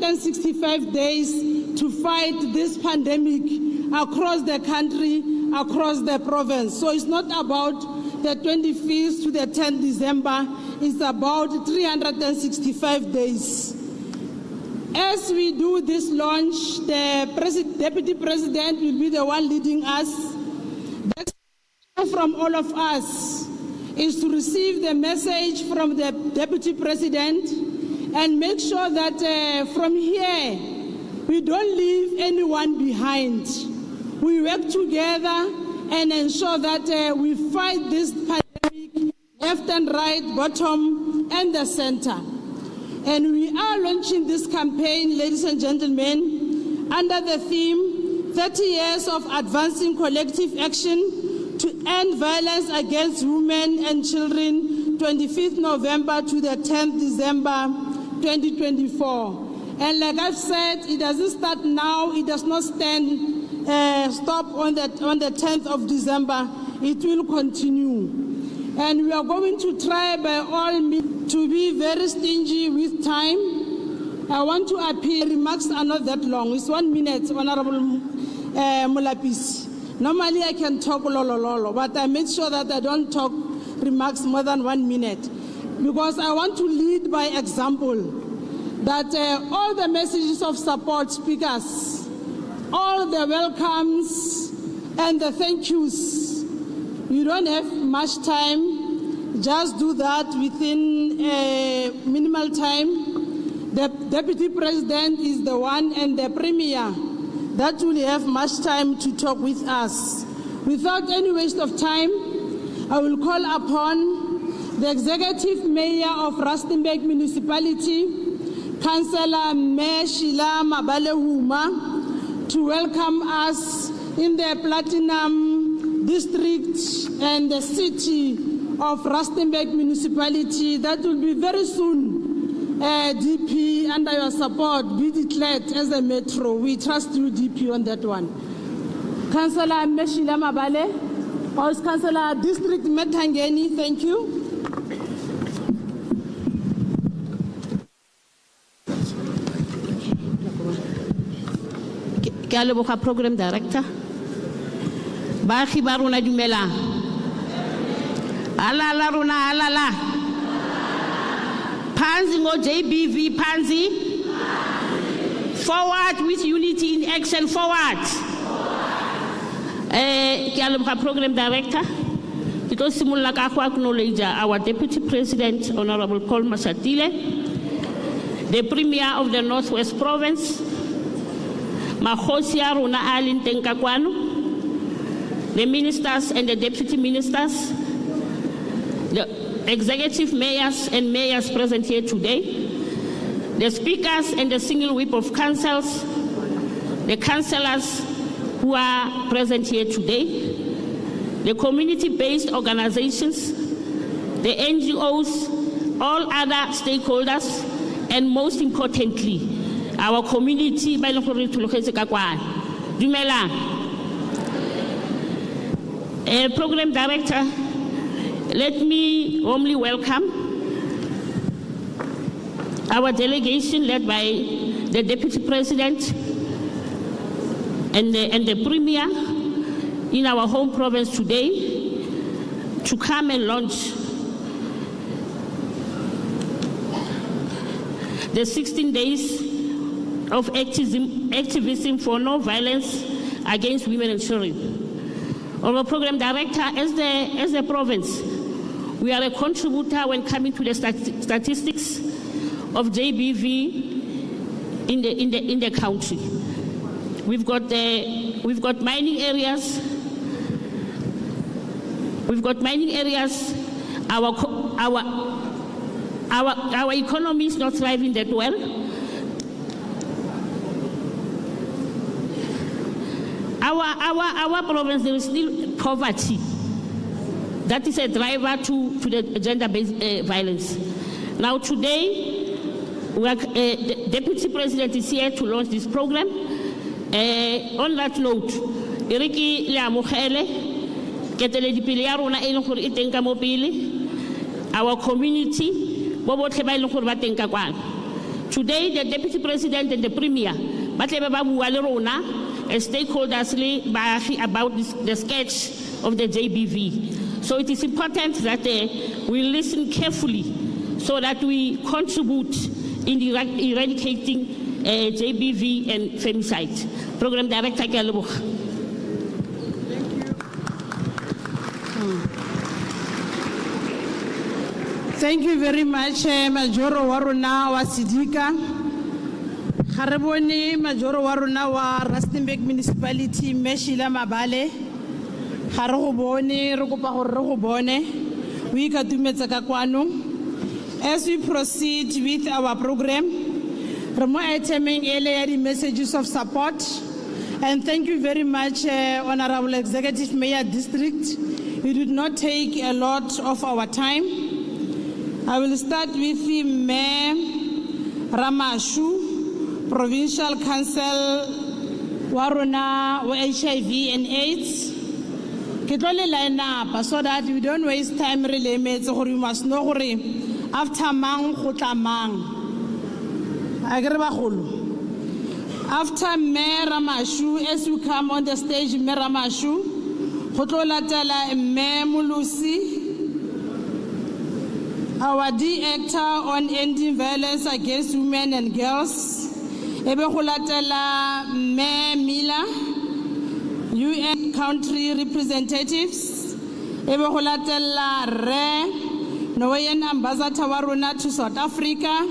365 days to fight this pandemic across the country, across the province. So it's not about the 25th to the 10th December, it's about 365 days. As we do this launch, the Deputy President will be the one leading us. The expectation from all of us is to receive the message from the Deputy President and make sure that from here, we don't leave anyone behind. We work together and ensure that we fight this pandemic left and right, bottom and the center. And we are launching this campaign, ladies and gentlemen, under the theme 30 years of advancing collective action to end violence against women and children, 25th November to the 10th December 2024. And like I've said, it doesn't start now, it does not stop on the 10th of December, it will continue. And we are going to try by all means to be very stingy with time. I want to appeal, remarks are not that long, it's 1 minute, Honorable Mulapisi. Normally I can talk lolo, but I make sure that I don't talk remarks more than 1 minute, because I want to lead by example, that all the messages of support speakers, all the welcomes and the thank yous, you don't have much time, just do that within a minimal time. The Deputy President is the one and the Premier that will have much time to talk with us. Without any waste of time, I will call upon the Executive Mayor of Rustenburg Municipality, Councillor Sheila Mabalehuma, to welcome us in the Platinum District and the city of Rustenburg Municipality. That will be very soon, DP, under your support, be declared as a metro. We trust you, DP, on that one. Councillor Sheila Mabale, or Councillor District Metangeni, thank you. Program Director. Bahi Baruna Dumela. Alala Runa Alala. Panzi ngo JBV Panzi. Forward with unity in action, forward. Program Director. Because Simulaka acknowledge our Deputy President, Honorable Paul Mashatile, the Premier of the Northwest Province, Mahosia Runa Alin Tenkakwanu, the ministers and the deputy ministers, the executive mayors and mayors present here today, the speakers and the single whip of councils, the councillors who are present here today, the community-based organizations, the NGOs, all other stakeholders, and most importantly, our community. Dumela. Program Director, let me warmly welcome our delegation led by the Deputy President and the Premier in our home province today to come and launch the 16 days of activism for no violence against women and children. Our Program Director, as the province, we are a contributor when coming to the statistics of JBV in the country. We've got mining areas. We've got mining areas. Our economy is not thriving that well. Our province, there is still poverty. That is a driver to the gender-based violence. Now today, the Deputy President is here to launch this program. On that note, Iriki Liamukhele, Ketele Dipiliaruna Elokor Itenka Mobili, our community, Today, the Deputy President and the Premier, ba tle ba bua le rona as stakeholders le baagi about the sketch of the JBV. So it is important that we listen carefully so that we contribute in eradicating JBV and femicide. Program Director, ke a leboga. Thank you very much, Majoro wa rona wa Sidika. Ga re bone Majoro wa rona wa Rustenburg Municipality, Meshila Mabale. Ga re go bone, re kopa gore re go bone. O ikatumetse ka kwano. As we proceed with our program, re mo itemeng ele ya di messages of support. And thank you very much, Honorable Executive Mayor District. You did not take a lot of our time. I will start with Mayor Ramashu, Provincial Council Waruna HIV and AIDS. Ke tlo le line up so that we don't waste time really. You must know after mang go tla mang. Agere bagolo. After Mayor Ramashu, as you come on the stage, Mayor Ramashu, go tlo latela Mayor Mulusi, our director on ending violence against women and girls. Ebe go latela Mayor Mila, UN country representatives. Ebe go latela Re Norwegian ambassador wa rona to South Africa,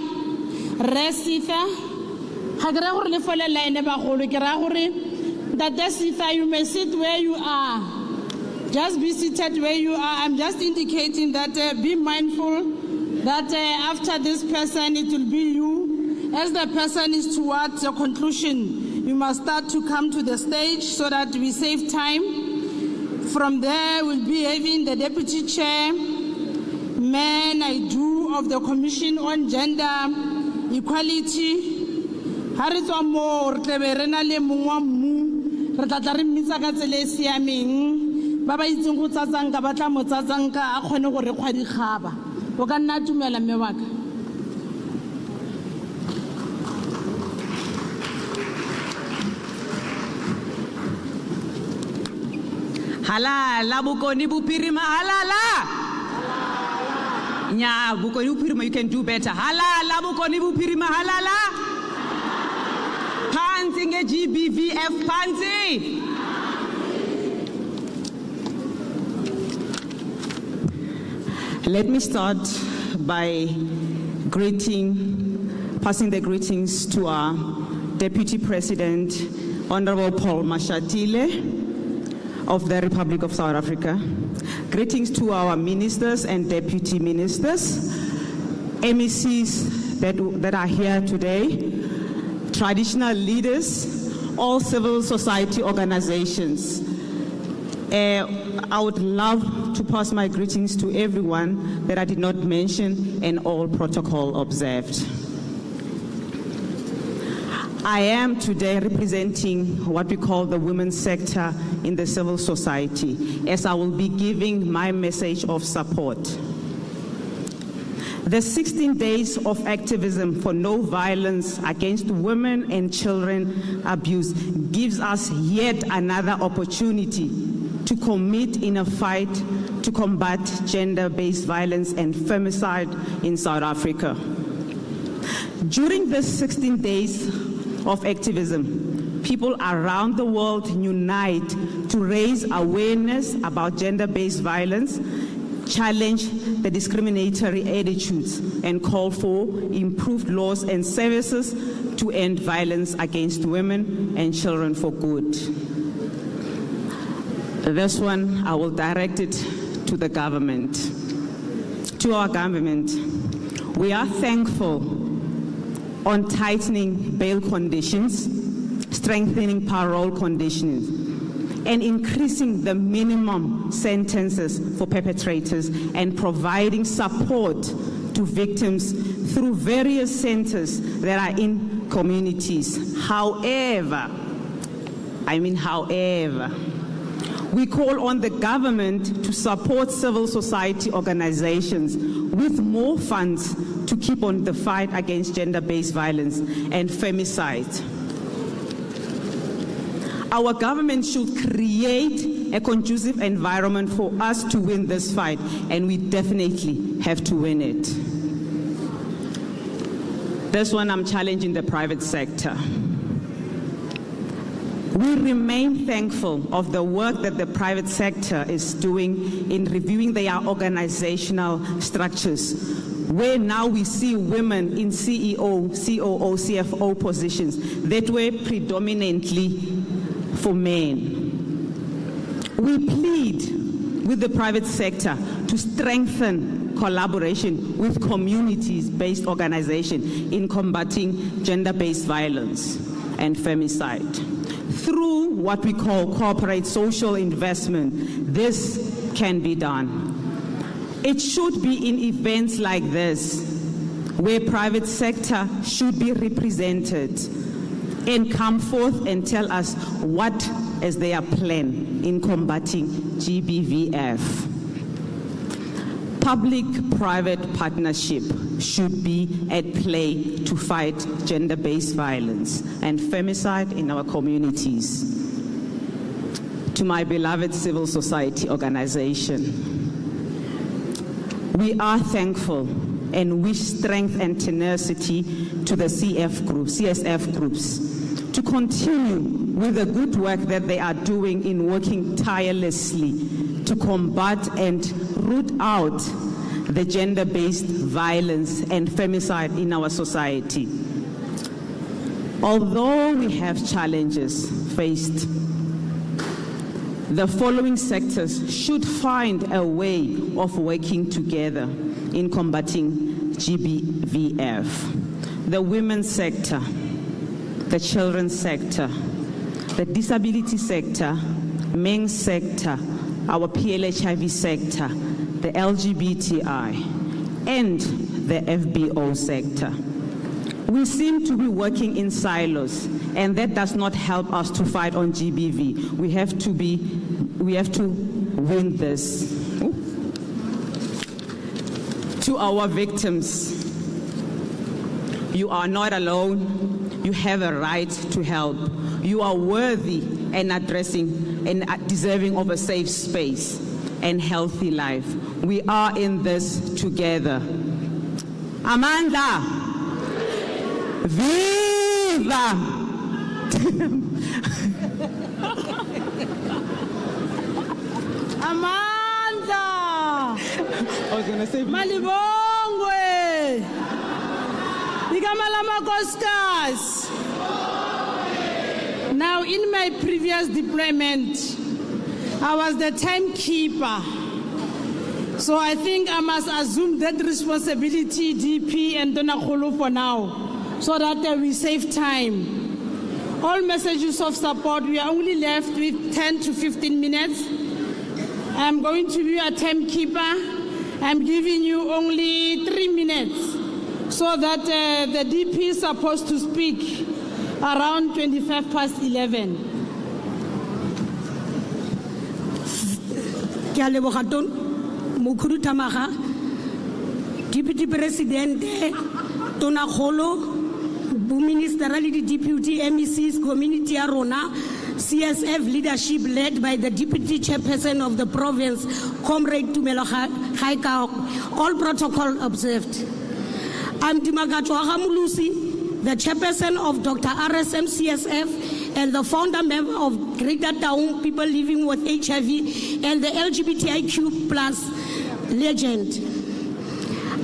Re Sitha. Ha ke ra gore le fole line ba golo ke ra gore that Sitha, you may sit where you are. Just be seated where you are. I'm just indicating that be mindful that after this person, it will be you. As the person is towards your conclusion, you must start to come to the stage so that we save time. From there, we'll be having the Deputy Chair, Man I Do of the Commission on Gender Equality. Haritswa mo re tlebe re na le mongwa mmu re tla tla re mmitsa ka tsele e siameng ba ba itseng go tsatsanka ba tla mo tsatsanka a kgone go re kgwa dikgaba o ka nna tumela mme wa ka. Halala bukoni bupirima halala. Nya bukoni bupirima, you can do better. Halala bukoni bupirima halala. Panzi nge GBVF panzi. Let me start by passing the greetings to our Deputy President, Honorable Paul Mashatile of the Republic of South Africa. Greetings to our ministers and deputy ministers, MECs that are here today, traditional leaders, all civil society organizations. I would love to pass my greetings to everyone that I did not mention and all protocol observed. I am today representing what we call the women's sector in the civil society, as I will be giving my message of support. The 16 days of activism for no violence against women and children abuse gives us yet another opportunity to commit in a fight to combat gender-based violence and femicide in South Africa. During the 16 days of activism, people around the world unite to raise awareness about gender-based violence, challenge the discriminatory attitudes, and call for improved laws and services to end violence against women and children for good. This one, I will direct it to the government. To our government, we are thankful on tightening bail conditions, strengthening parole conditions, and increasing the minimum sentences for perpetrators and providing support to victims through various centers that are in communities. However, We call on the government to support civil society organizations with more funds to keep on the fight against gender-based violence and femicide. Our government should create a conducive environment for us to win this fight, and we definitely have to win it. This one I'm challenging the private sector. We remain thankful of the work that the private sector is doing in reviewing their organizational structures, where now we see women in CEO, COO, CFO positions that were predominantly for men. We plead with the private sector to strengthen collaboration with communities-based organizations in combating gender-based violence and femicide. Through what we call corporate social investment, this can be done. It should be in events like this where private sector should be represented and come forth and tell us what is their plan in combating GBVF. Public-private partnership should be at play to fight gender-based violence and femicide in our communities. To my beloved civil society organization, we are thankful and wish strength and tenacity to the CSF groups to continue with the good work that they are doing in working tirelessly to combat and root out the gender-based violence and femicide in our society. Although we have challenges faced, the following sectors should find a way of working together in combating GBVF. The women's sector, the children's sector, the disability sector, men's sector, our PLHIV sector, the LGBTI, and the FBO sector. We seem to be working in silos, and that does not help us to fight on GBV. We have to win this. To our victims, you are not alone. You have a right to help. You are worthy and deserving of a safe space and healthy life. We are in this together. Amanda! Viva! Amanda! I was going to say Malibongwe! Ikamalama Kostas! Now, in my previous deployment, I was the timekeeper. So I think I must assume that responsibility, DP and Donakolo, for now, so that we save time. All messages of support, we are only left with 10 to 15 minutes. I'm going to be a timekeeper. I'm giving you only 3 minutes so that the DP is supposed to speak around 11:25. Mukuru Tamaha, Deputy President, Tonakolo, Ministerial Deputy MECs, Community Arona, CSF leadership led by the Deputy Chairperson of the province, Comrade Tumelo Haika, all protocol observed. I'm Dimagatua Hamulusi, the Chairperson of Dr. RSM CSF and the founder member of Greater Town People Living with HIV and the LGBTIQ+ legend.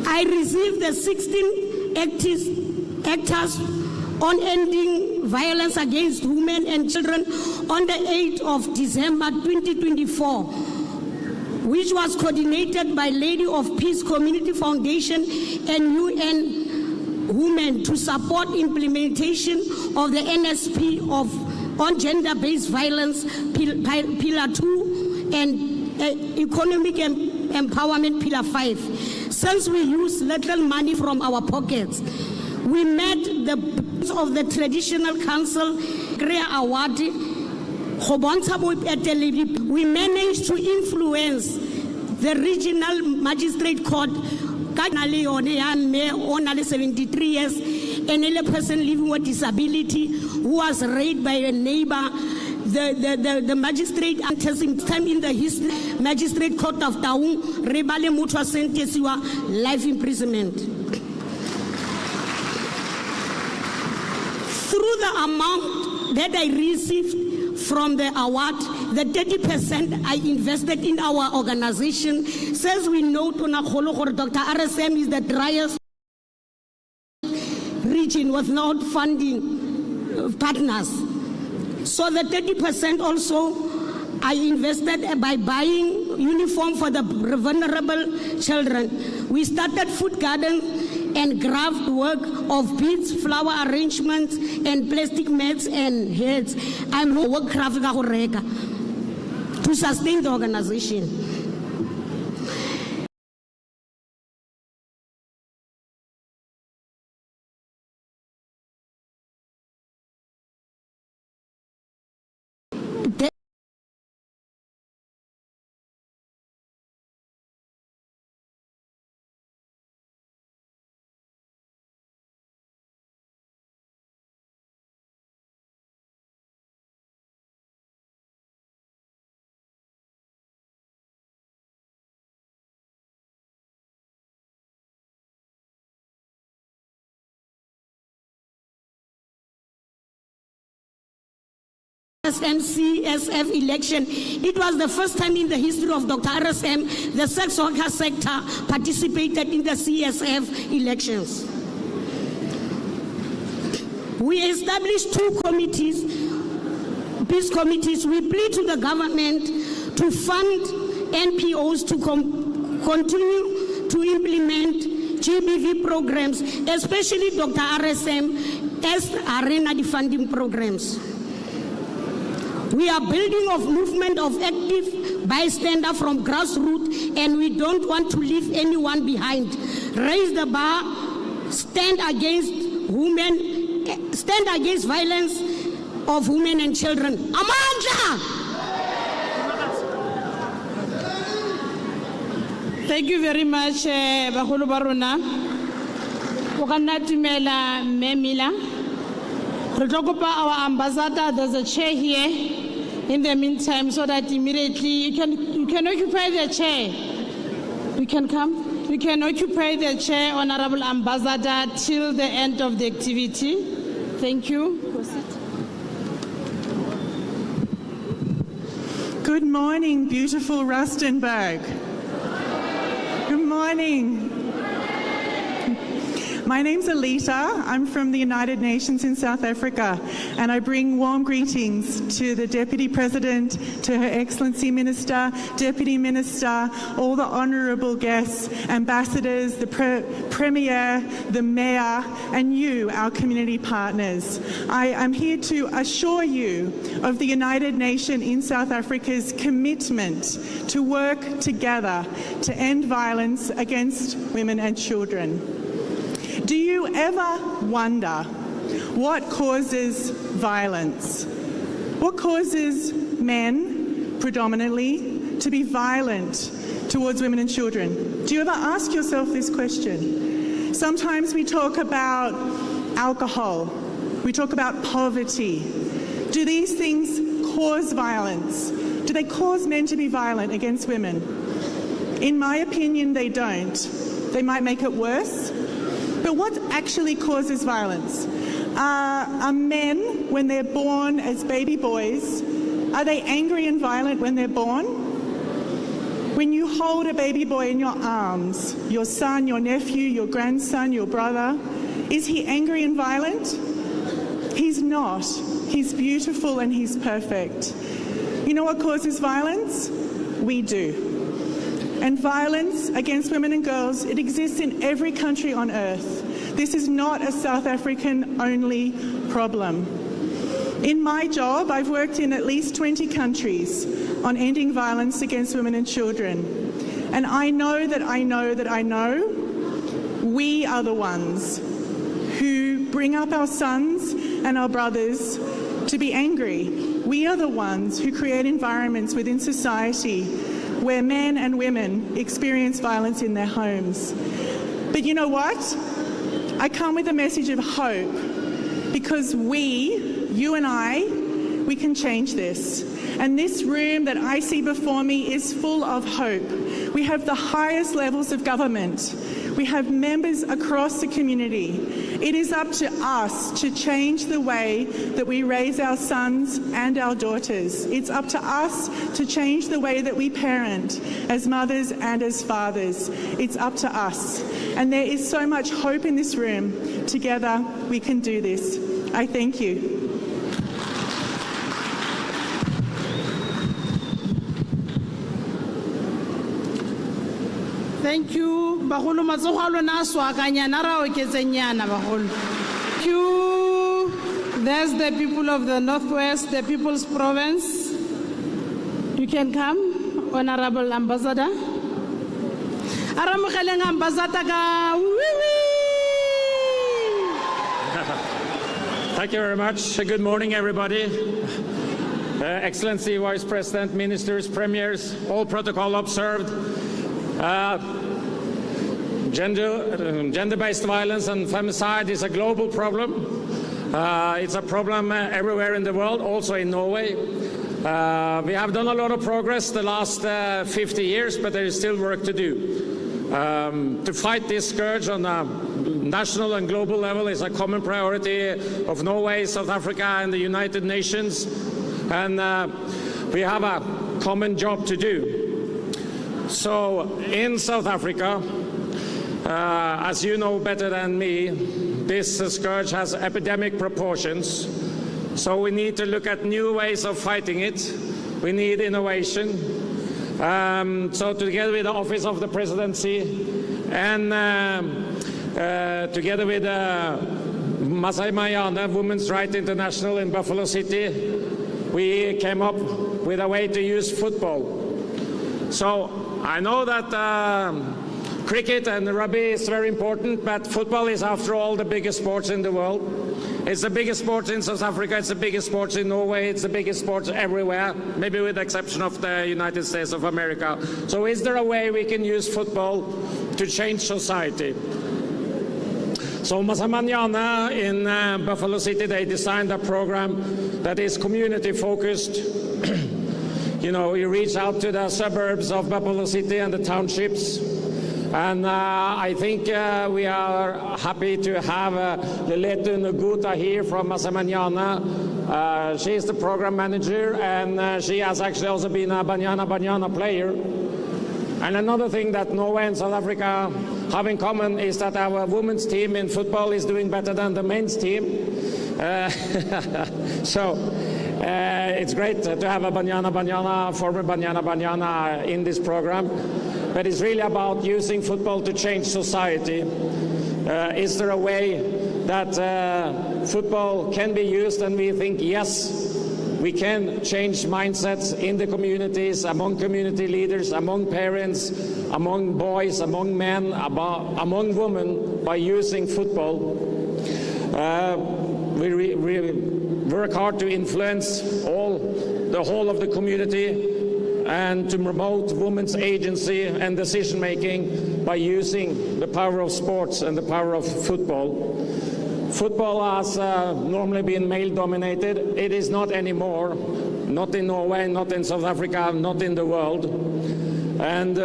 I received the 16 actors on ending violence against women and children on the 8th of December 2024, which was coordinated by Lady of Peace Community Foundation and UN Women to support implementation of the NSP on gender-based violence, Pillar 2, and Economic Empowerment, Pillar 5. Since we use little money from our pockets, we met the of the Traditional Council, Greya Award, We managed to influence the regional magistrate court, 73 years, and a person living with disability who was raped by a neighbor. The magistrate, time in the history, magistrate court of Taung, Rebale Mutua sentenced life imprisonment. Through the amount that I received from the award, the 30% I invested in our organization, says we know Dr. RSM is the driest region without funding partners. So the 30% also I invested by buying uniform for the vulnerable children. We started food garden and craft work of beads, flower arrangements, and plastic mats and heads. I'm work craft to sustain the organization. CSF election. It was the first time in the history of Dr. RSM the sex worker sector participated in the CSF elections. We established 2 committees, peace committees. We plead to the government to fund NPOs to continue to implement GBV programs, especially Dr. RSM as arena funding programs. We are building a movement of active bystander from grassroots, and we don't want to leave anyone behind. Raise the bar, stand against violence of women and children. Amandla! Thank you very much, Baholo Barona. Wakanatumela Memila. Our ambassador, there's a chair here in the meantime, so that immediately you can occupy the chair. You can come. You can occupy the chair, Honorable Ambassador, till the end of the activity. Thank you. Good morning, beautiful Rustenburg. Good morning. My name's Alita. I'm from the United Nations in South Africa, and I bring warm greetings to the Deputy President, to Her Excellency Minister, Deputy Minister, all the honourable guests, ambassadors, the Premier, the Mayor, and you, our community partners. I am here to assure you of the United Nations in South Africa's commitment to work together to end violence against women and children. Do you ever wonder what causes violence? What causes men, predominantly, to be violent towards women and children? Do you ever ask yourself this question? Sometimes we talk about alcohol, we talk about poverty. Do these things cause violence? Do they cause men to be violent against women? In my opinion, they don't. They might make it worse. But what actually causes violence? Are men, when they're born as baby boys, are they angry and violent when they're born? When you hold a baby boy in your arms, your son, your nephew, your grandson, your brother, is he angry and violent? He's not. He's beautiful and he's perfect. You know what causes violence? We do. And violence against women and girls, it exists in every country on earth. This is not a South African-only problem. In my job, I've worked in at least 20 countries on ending violence against women and children. And I know we are the ones who bring up our sons and our brothers to be angry, We are the ones who create environments within society where men and women experience violence in their homes. But you know what? I come with a message of hope, because you and I, we can change this. And this room that I see before me is full of hope. We have the highest levels of government. We have members across the community. It is up to us to change the way that we raise our sons and our daughters. It's up to us to change the way that we parent as mothers and as fathers. It's up to us. And there is so much hope in this room. Together, we can do this. I thank you. Thank you. Bagolo matsogo a lona a swakanyana ra oketsenyana bagolo. Thank you. There's the people of the Northwest, the People's Province. You can come, Honorable Ambassador. Aramogeleng Ambassador ka. Thank you very much. Good morning, everybody. Excellency, Vice President, Ministers, Premiers, all protocol observed. Gender-based violence and femicide is a global problem. It's a problem everywhere in the world, also in Norway. We have done a lot of progress the last 50 years, but there is still work to do. To fight this scourge on a national and global level is a common priority of Norway, South Africa, and the United Nations. And we have a common job to do. So in South Africa, as you know better than me, this scourge has epidemic proportions. So we need to look at new ways of fighting it. We need innovation. So together with the Office of the Presidency and together with Masai Mayana Women's Rights International in Buffalo City, we came up with a way to use football. So I know that cricket and rugby is very important, but football is, after all, the biggest sport in the world. It's the biggest sport in South Africa, it's the biggest sport in Norway, it's the biggest sport everywhere, maybe with the exception of the United States of America. So is there a way we can use football to change society? So Masamanyana in Buffalo City, they designed a program that is community-focused. You know, we reach out to the suburbs of Buffalo City and the townships. And I think we are happy to have Leletu Nguta here from Masamanyana. She is the program manager, and she has actually also been a Banyana player. And another thing that Norway and South Africa have in common is that our women's team in football is doing better than the men's team. So it's great to have a former Banyana in this program. But it's really about using football to change society. Is there a way that football can be used? And we think, yes, we can change mindsets in the communities, among community leaders, among parents, among boys, among men, among women, by using football. We work hard to influence the whole of the community and to promote women's agency and decision-making by using the power of sports and the power of football. Football has normally been male-dominated. It is not anymore, not in Norway, not in South Africa, not in the world. And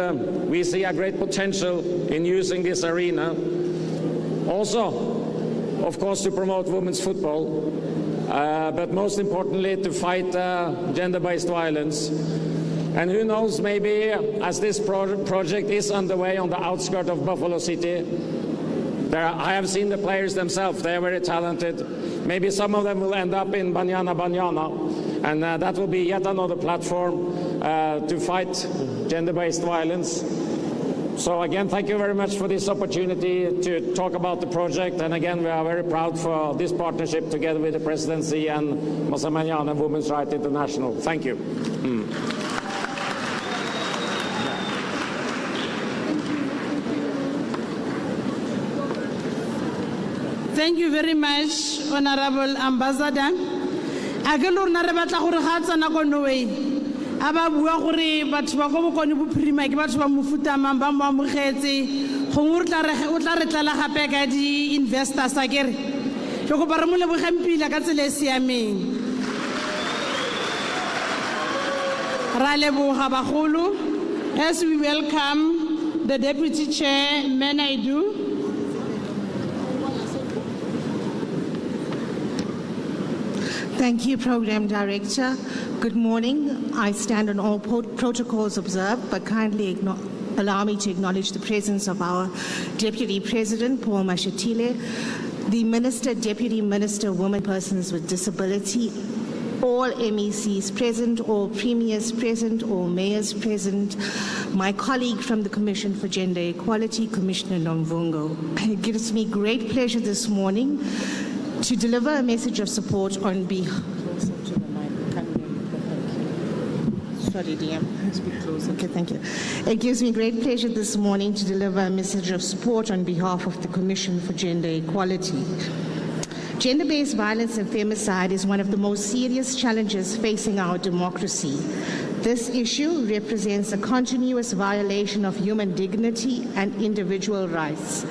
we see a great potential in using this arena. Also, of course, to promote women's football, but most importantly, to fight gender-based violence. And who knows, maybe as this project is underway on the outskirts of Buffalo City, I have seen the players themselves. They are very talented. Maybe some of them will end up in Banyana, and that will be yet another platform to fight gender-based violence. So again, thank you very much for this opportunity to talk about the project. And again, we are very proud for this partnership together with the Presidency and Masamanyana Women's Rights International. Thank you. Thank you very much, Honorable Ambassador. a ke le rona re batla gore ga tsena ko Norway a ba bua gore batho ba go bokone bophirima ke batho ba mofuta mang ba mo amogetse gongwe o tla re tlala gape ka di-investors a kere ke go ba re mo lebogempila ka tsela e siameng ra leboga bagolo as we welcome the Deputy Chair, Menaidu. Thank you, Program Director. Good morning. I stand on all protocols observed, but kindly allow me to acknowledge the presence of our Deputy President, Paul Mashatile, the Minister, Deputy Minister, Women, Persons with Disability, all MECs present, all premiers present, all mayors present, my colleague from the Commission for Gender Equality, Commissioner Nomvungo. It gives me great pleasure this morning to deliver a message of support on behalf. Sorry, DM. Speak closer. Okay, thank you. It gives me great pleasure this morning to deliver a message of support on behalf of the Commission for Gender Equality. Gender-based violence and femicide is one of the most serious challenges facing our democracy. This issue represents a continuous violation of human dignity and individual rights.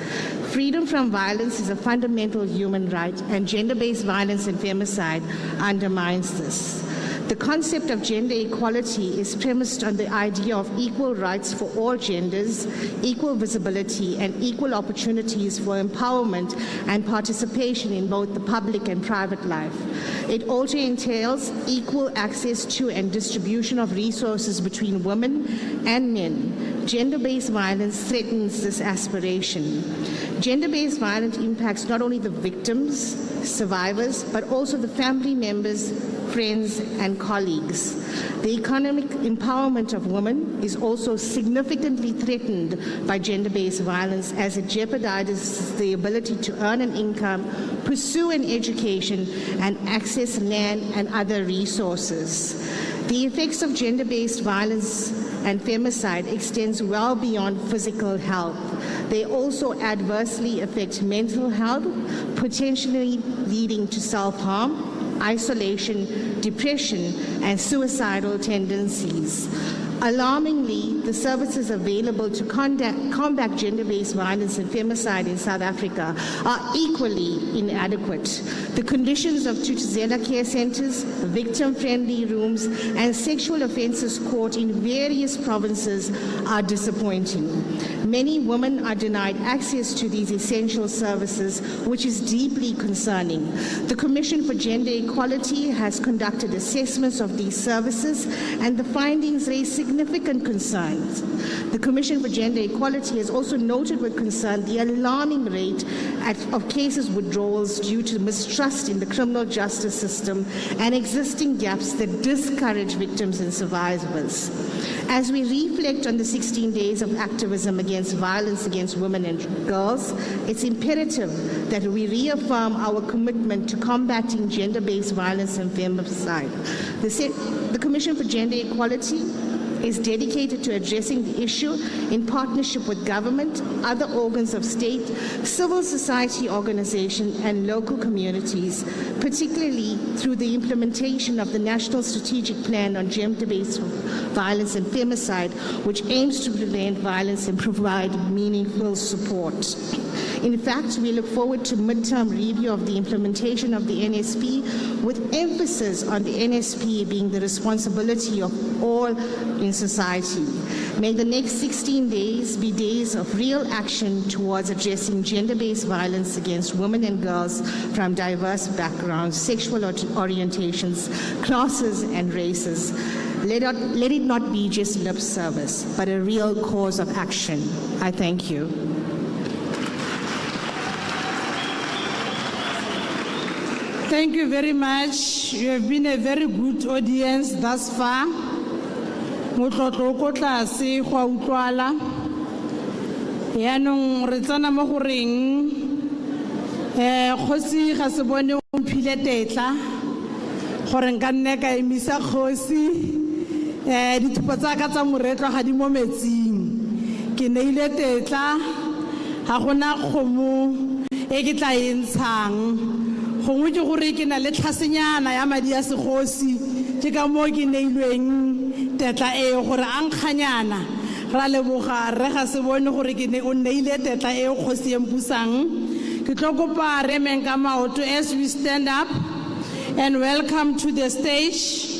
Freedom from violence is a fundamental human right, and gender-based violence and femicide undermines this. The concept of gender equality is premised on the idea of equal rights for all genders, equal visibility, and equal opportunities for empowerment and participation in both the public and private life. It also entails equal access to and distribution of resources between women and men. Gender-based violence threatens this aspiration. Gender-based violence impacts not only the victims, survivors, but also the family members, friends, and colleagues. The economic empowerment of women is also significantly threatened by gender-based violence, as it jeopardizes the ability to earn an income, pursue an education, and access land and other resources. The effects of gender-based violence and femicide extends well beyond physical health. They also adversely affect mental health, potentially leading to self-harm, isolation, depression, and suicidal tendencies. Alarmingly, the services available to combat gender-based violence and femicide in South Africa are equally inadequate. The conditions of Thuthuzela care centers, victim-friendly rooms, and sexual offences court in various provinces are disappointing. Many women are denied access to these essential services, which is deeply concerning. The Commission for Gender Equality has conducted assessments of these services, and the findings raise significant concerns. The Commission for Gender Equality has also noted with concern the alarming rate of cases withdrawals due to mistrust in the criminal justice system and existing gaps that discourage victims and survivors. As we reflect on the 16 days of activism against violence against women and girls, it's imperative that we reaffirm our commitment to combating gender-based violence and femicide. The Commission for Gender Equality is dedicated to addressing the issue in partnership with government, other organs of state, civil society organizations, and local communities, particularly through the implementation of the National Strategic Plan on Gender-Based Violence and Femicide, which aims to prevent violence and provide meaningful support. In fact, we look forward to midterm review of the implementation of the NSP, with emphasis on the NSP being the responsibility of all in society. May the next 16 days be days of real action towards addressing gender-based violence against women and girls from diverse backgrounds, sexual orientations, classes, and races. Let it not be just lip service, but a real cause of action. I thank you. Thank you very much. You have been a very good audience thus far. Motlotlo ko tlase go a utlwala. Yaanong re tsena mo go reng kgosi ga se bone o mphile tetla gore nka nne ka emisa kgosi dithupo tsa ka tsa moretlo ga di mo metsing ke neile tetla ga gona kgomo e ke tla e ntshang gongwe ke gore ke na le tlhasenyana ya madi a segosi ke ka moo ke neilweng tetla gore a nkganyana ra leboga re ga se bone gore o neile tetla kgosi e mpusang ke tlo kopa re meng ka maoto as we stand up and welcome to the stage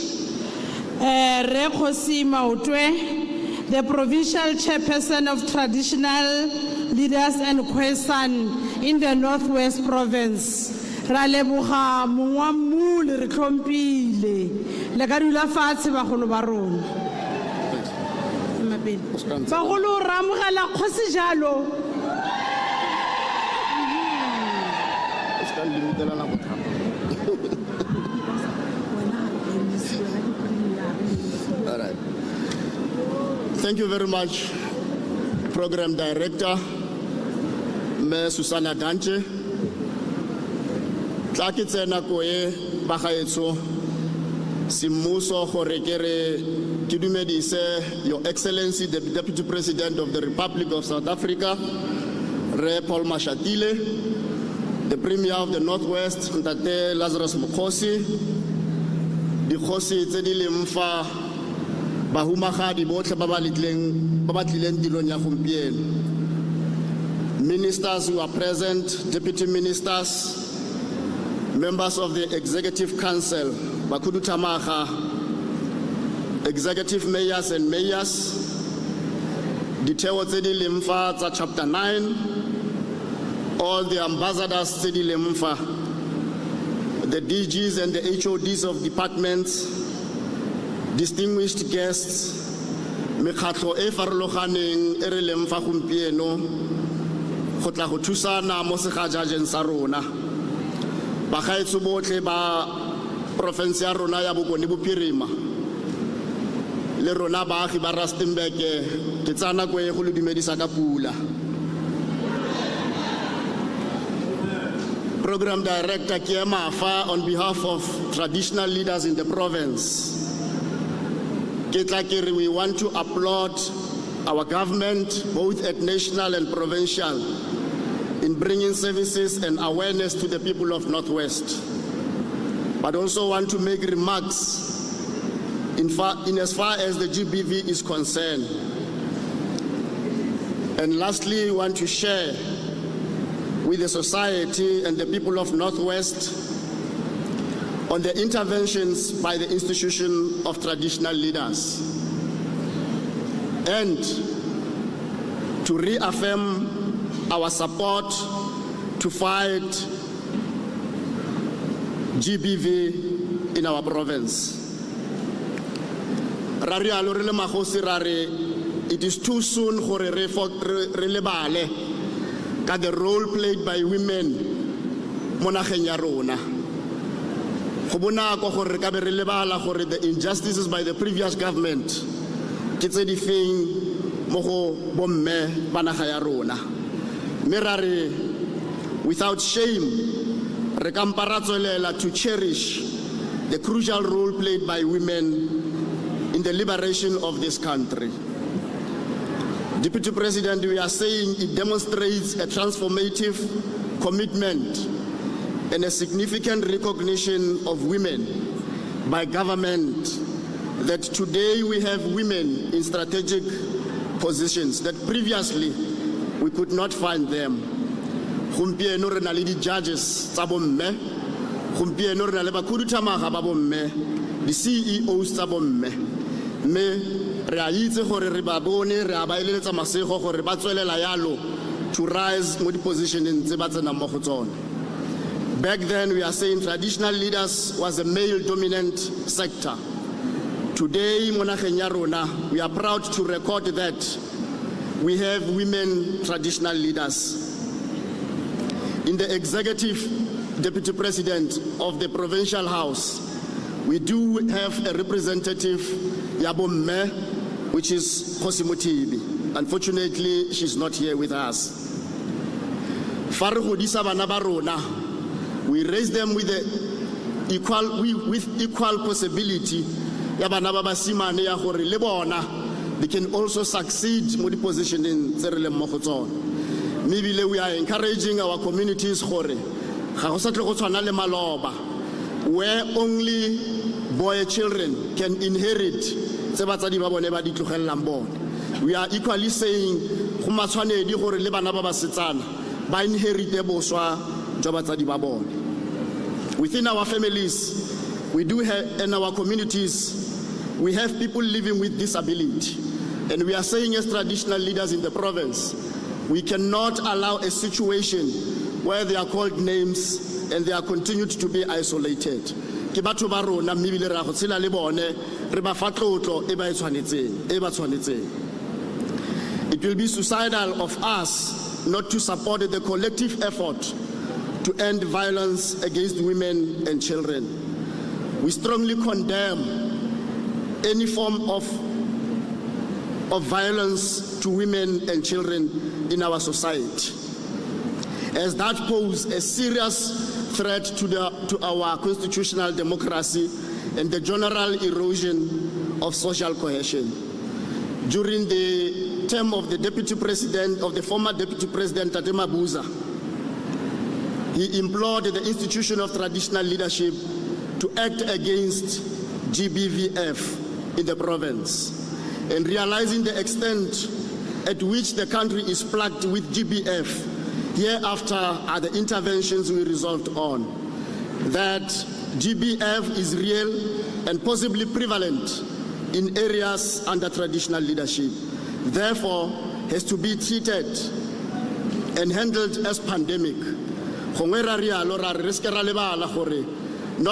Re Kgosi Maotwe, the provincial chairperson of traditional leaders and Kwesan in the Northwest Province. Ra leboga mongwa mmule re tlhompile le ka dula fatshe bagolo ba rona. Bagolo ra amogela kgosi jalo. All right. Thank you very much, Program Director, Ms. Susana Dante. Tlakitsena koe bagaetso simuso gore kere ke dumedise Your Excellency the Deputy President of the Republic of South Africa, Re Paul Mashatile, the Premier of the Northwest, Ntate Lazarus Mokhosi, di kgosi tse di leng fa bahumagadi botlhe ba ba tlileng tilong ya gompieno, ministers who are present, deputy ministers, members of the Executive Council, Bakudutamaga, executive mayors and mayors, ditheo tse di leng fa tsa chapter 9, all the ambassadors tse di leng fa, the DGs and the HODs of departments, distinguished guests, mekgatlo e farologaneng e re leng fa gompieno go tla go thusana mo segajajeng sa rona, bagaetso botlhe ba province ya rona ya Bokone Bophirima le rona baagi ba Rustenburg ke tsana go e go le dumedisa ka pula. Program Director Kiema Afa, on behalf of traditional leaders in the province, we want to applaud our government, both at national and provincial, in bringing services and awareness to the people of Northwest. But also want to make remarks in as far as the GBV is concerned. And lastly, we want to share with the society and the people of Northwest on the interventions by the institution of traditional leaders, and to reaffirm our support to fight GBV in our province. It is too soon for a lebale the role played by women mo nageng ya rona. Go bona go gore ka be re lebala gore the injustices by the previous government ke tse di feng mo go bomme ba naga ya rona. Mme ra re without shame re ka mpa ra tswelela to cherish the crucial role played by women in the liberation of this country. Deputy President, we are saying it demonstrates a transformative commitment and a significant recognition of women by government that today we have women in strategic positions that previously we could not find them. Gompieno re na le di judges tsa bomme, gompieno re na le bakhuduthamaga ba bomme, di CEOs tsa bomme. Me re a itse gore re ba bone re a ba eleletsa masego gore ba tswelela yalo to rise mo di positioning tse ba tsena mo go tsona. Back then we are saying traditional leaders was a male dominant sector. Today mo nageng ya rona we are proud to record that we have women traditional leaders. In the executive deputy president of the provincial house, we do have a representative Yabomme, which is Kgosi Mothibi. Unfortunately, she's not here with us. We raise them with equal possibility. They can also succeed with the position in Maybe we are encouraging our communities ga go sa tle go tshwana le maloba where only boy children can inherit tse batsadi ba bone ba di tlogellang bone. We are equally saying go matshwanedi gore le bana ba basetsana ba inherite boswa jwa batsadi ba bone. Within our families, we do have, in our communities, we have people living with disability. And we are saying as traditional leaders in the province, we cannot allow a situation where they are called names and they are continued to be isolated. Ke batho ba rona mmebile ra go tshela le bone re ba fa tlotlo e ba tshwanetseng. It will be suicidal of us not to support the collective effort to end violence against women and children. We strongly condemn any form of violence to women and children in our society, as that poses a serious threat to our constitutional democracy and the general erosion of social cohesion. During the term of the former deputy president Tate Mabuza, he implored the institution of traditional leadership to act against GBVF in the province. And realizing the extent at which the country is plagued with GBF, hereafter are the interventions we resolved on. That GBF is real and possibly prevalent in areas under traditional leadership. Therefore, has to be treated and handled as pandemic. Not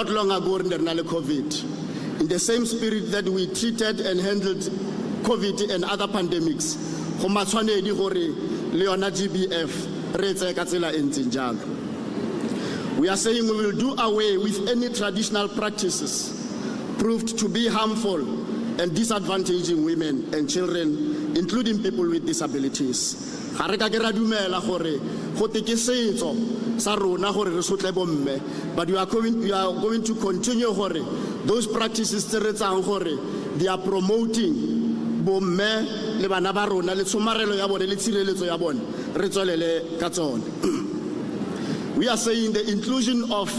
long ago, COVID. In the same spirit that we treated and handled COVID and other pandemics, we are saying we will do away with any traditional practices proved to be harmful and disadvantaging women and children, including people with disabilities. But we are going to continue those practices they are promoting. We are saying the inclusion of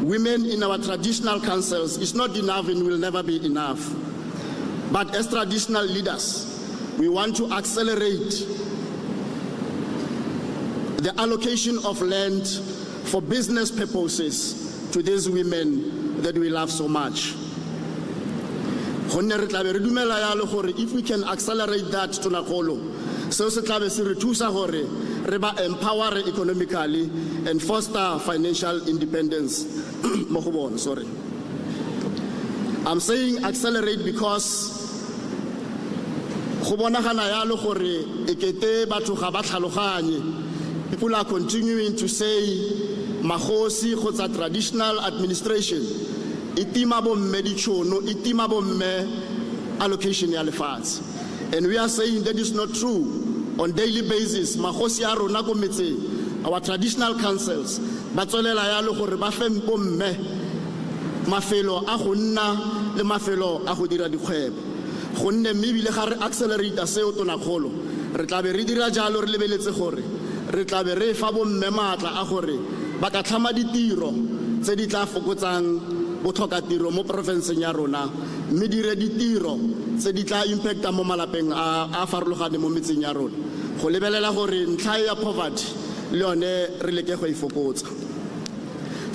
women in our traditional councils is not enough and will never be enough. But as traditional leaders, we want to accelerate the allocation of land for business purposes to these women that we love so much. If we can accelerate that to Nakolo, so empower economically and foster financial independence. Sorry. I'm saying accelerate because people are continuing to say Mahosi khotsa traditional administration itimabo medichono itimabo me allocation ya lefatshe. And we are saying that is not true. On daily basis, Mahosi ya rona ko metse, our traditional councils batsolela ya le gore ba fe bomme mafelo a go nna le mafelo a go dira dikgwebo. Gonne mmebile ga re accelerate seo tona kgolo re tla be re dira jalo re lebeletse gore re tla be re fa bomme matla a gore ba ka tlhama ditiro tse di tla fokotsang botlhoka tiro mo provinceng ya rona, mme dire ditiro tse di tla impacta mo malapeng a farologane mo metseng ya rona, go lebelela gore ntlha ya poverty le yone re leke go ifokotsa.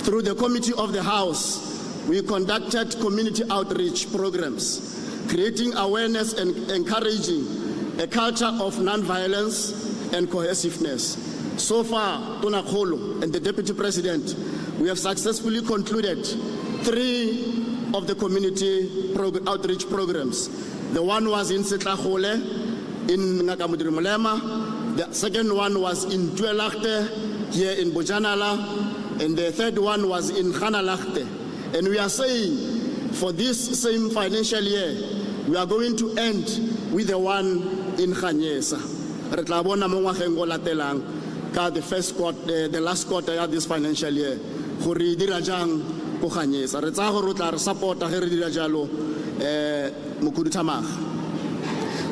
Through the committee of the House, we conducted community outreach programs, creating awareness and encouraging a culture of non-violence and cohesiveness. So far, Tona Kholo and the Deputy President, we have successfully concluded 3 of the community outreach programs. The one was in Setlagole, in Ngakamudiri Molema. The second one was in Tuelachte, here in Bojanala. And the third one was in Khanalachte. And we are saying, for this same financial year, we are going to end with the one in Khanyesa. The last quarter of this financial year.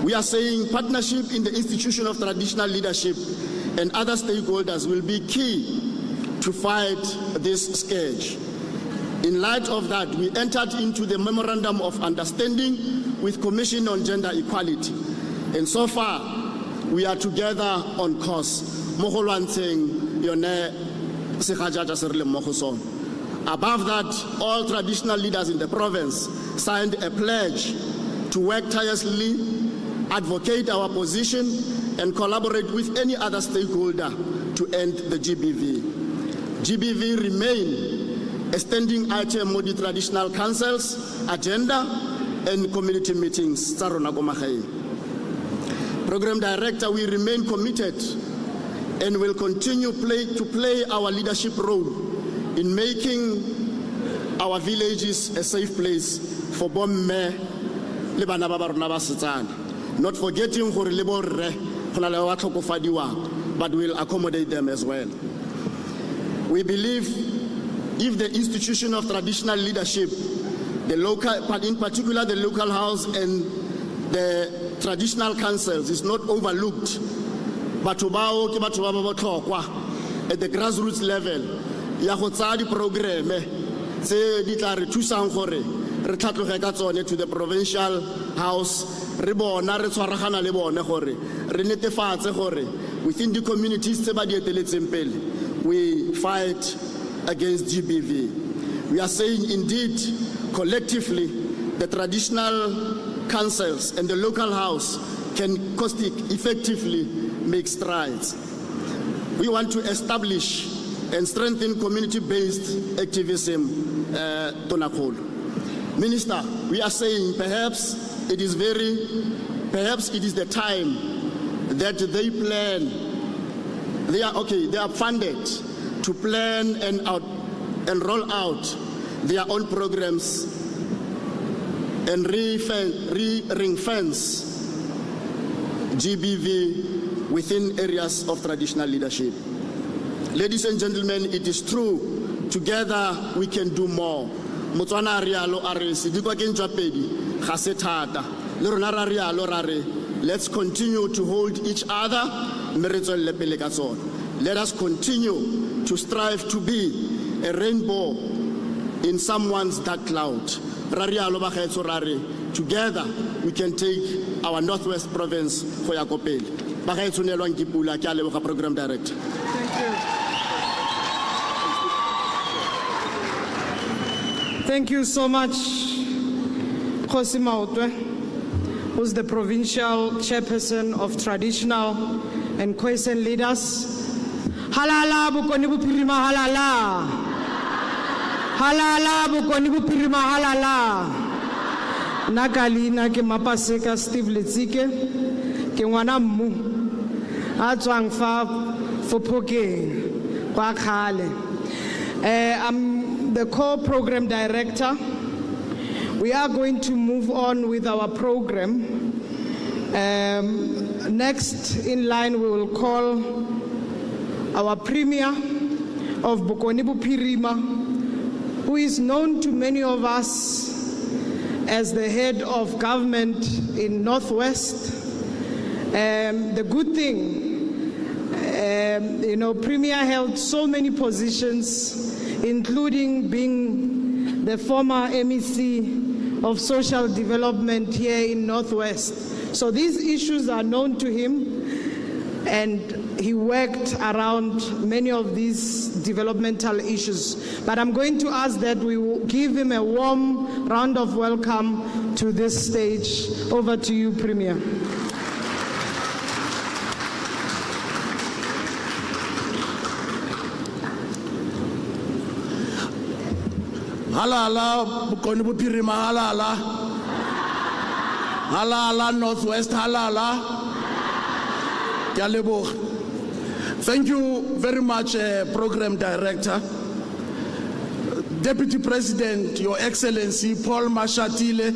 We are saying partnership in the institution of traditional leadership and other stakeholders will be key to fight this scourge. In light of that, we entered into the Memorandum of Understanding with Commission on Gender Equality. And so far, we are together on course. Above that, all traditional leaders in the province signed a pledge to work tirelessly, advocate our position, and collaborate with any other stakeholder to end the GBV. GBV remain a standing item on the traditional council's agenda and community meetings. Program Director, we remain committed and will continue to play our leadership role in making our villages a safe place for bomme le bana ba rona ba setsana, not forgetting gore le borre gona le wa tlhokofadiwa, but we'll accommodate them as well. We believe if the institution of traditional leadership, the local, in particular the local house and the traditional councils, is not overlooked, but at the grassroots level, ya go tsaya di-programe tse di tla re thusang gore re tlhatloge ka tsone to the provincial house, re bona re tshwaragana le bone gore re netefatse gore within the communities tse ba di eteletseng pele we fight against GBV. We are saying indeed collectively the traditional councils and the local house can cost effectively make strides. We want to establish and strengthen community-based activism, Minister, we are saying perhaps it is the time that they plan. They are funded to plan and roll out their own programs and ring-fence GBV within areas of traditional leadership. Ladies and gentlemen, it is true, together we can do more. Motswana rialo are sidikwa ke ntjapedi ga se thata. Le rona ra rialo ra re, let's continue to hold each other. Let us continue to strive to be a rainbow in someone's dark cloud. Together we can take our Northwest Province for Yakopel. Program Director. Thank you so much, Khosi Maotwe, who's the provincial chairperson of traditional and Khoisan leaders. Halala bukoni bupirima halala. Halala bukoni bupirima halala. Nakalina ke mapaseka Steve Letsike ke ngwana mmu a tswang fa Fopokeng kwa khale. I'm the co-program director. We are going to move on with our program. Next in line, we will call our Premier of Bokoni Bophirima, who is known to many of us as the head of government in Northwest. The good thing, Premier held so many positions, including being the former MEC of social development here in Northwest. So these issues are known to him, and he worked around many of these developmental issues. But I'm going to ask that we will give him a warm round of welcome to this stage. Over to you, Premier. Halala Bokoni Bophirima halala. Halala Northwest halala. Thank you very much, Program Director. Deputy President, Your Excellency Paul Mashatile,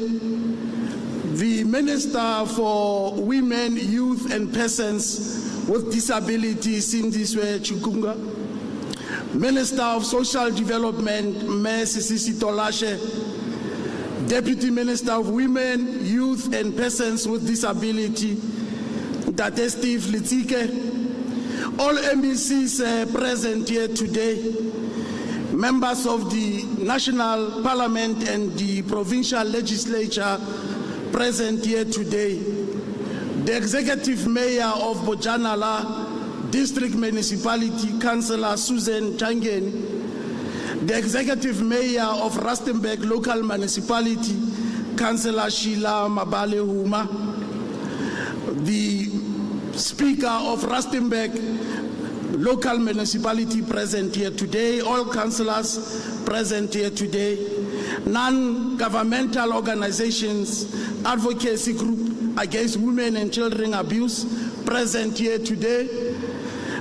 the Minister for Women, Youth and Persons with Disabilities, Sindiswe Chukunga, Minister of Social Development, Sisisi Tolashe, Deputy Minister of Women, Youth and Persons with Disability, Tate Steve Letsike, all MECs present here today, members of the National Parliament and the Provincial Legislature present here today, the Executive Mayor of Bojanala District Municipality, Councillor Susan Changeni, the Executive Mayor of Rustenburg Local Municipality, Councillor Sheila Mabale Huma, the Speaker of Rustenburg Local Municipality present here today, all councillors present here today, non-governmental organizations, advocacy group against women and children abuse present here today,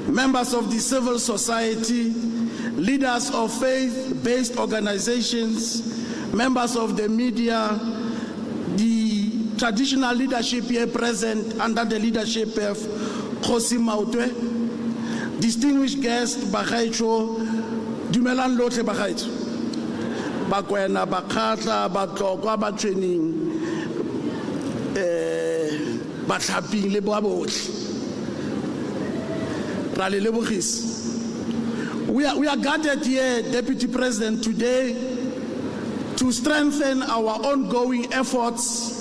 members of the civil society, leaders of faith-based organizations, members of the media, the traditional leadership here present under the leadership of Khosi Mautwe, distinguished guest Bagaitso, dumelang lotlhe Bagaitso, bakwena bakhatla batlokwa ba training batlhaping le ba botlhe ra le lebogisi. We are gathered here, Deputy President, today to strengthen our ongoing efforts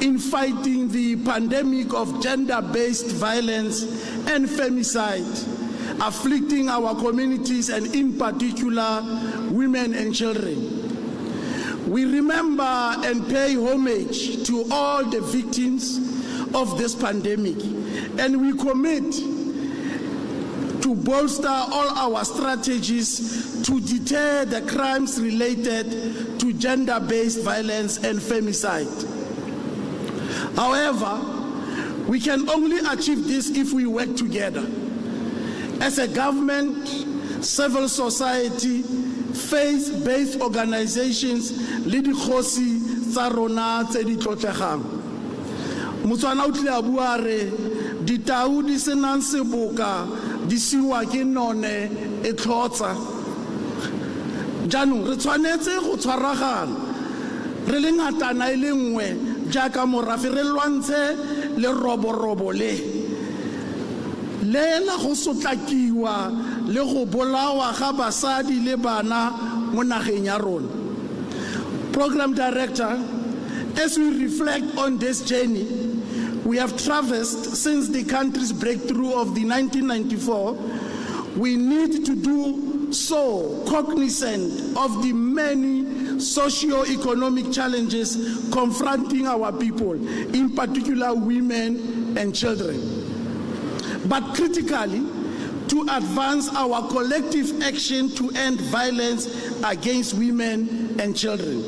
in fighting the pandemic of gender-based violence and femicide afflicting our communities, and in particular women and children. We remember and pay homage to all the victims of this pandemic, and we commit to bolster all our strategies to deter the crimes related to gender-based violence and femicide. However, we can only achieve this if we work together as a government, civil society, faith-based organizations, le dikgosi tsa rona tse di tlotlegang. Motswana o tle a bua re ditau di senang seboka di siwa ke none e tlhotsa. Jaanong re tshwanetse go tshwaragana re le ngatana e le nngwe jaaka morafe re lwantshe le roborobo le la go sotlakiwa le go bolawa ga basadi le bana mo nageng ya rona. Program Director, as we reflect on this journey we have traversed since the country's breakthrough of the 1994, we need to do so cognizant of the many socio-economic challenges confronting our people, in particular women and children. But critically, to advance our collective action to end violence against women and children.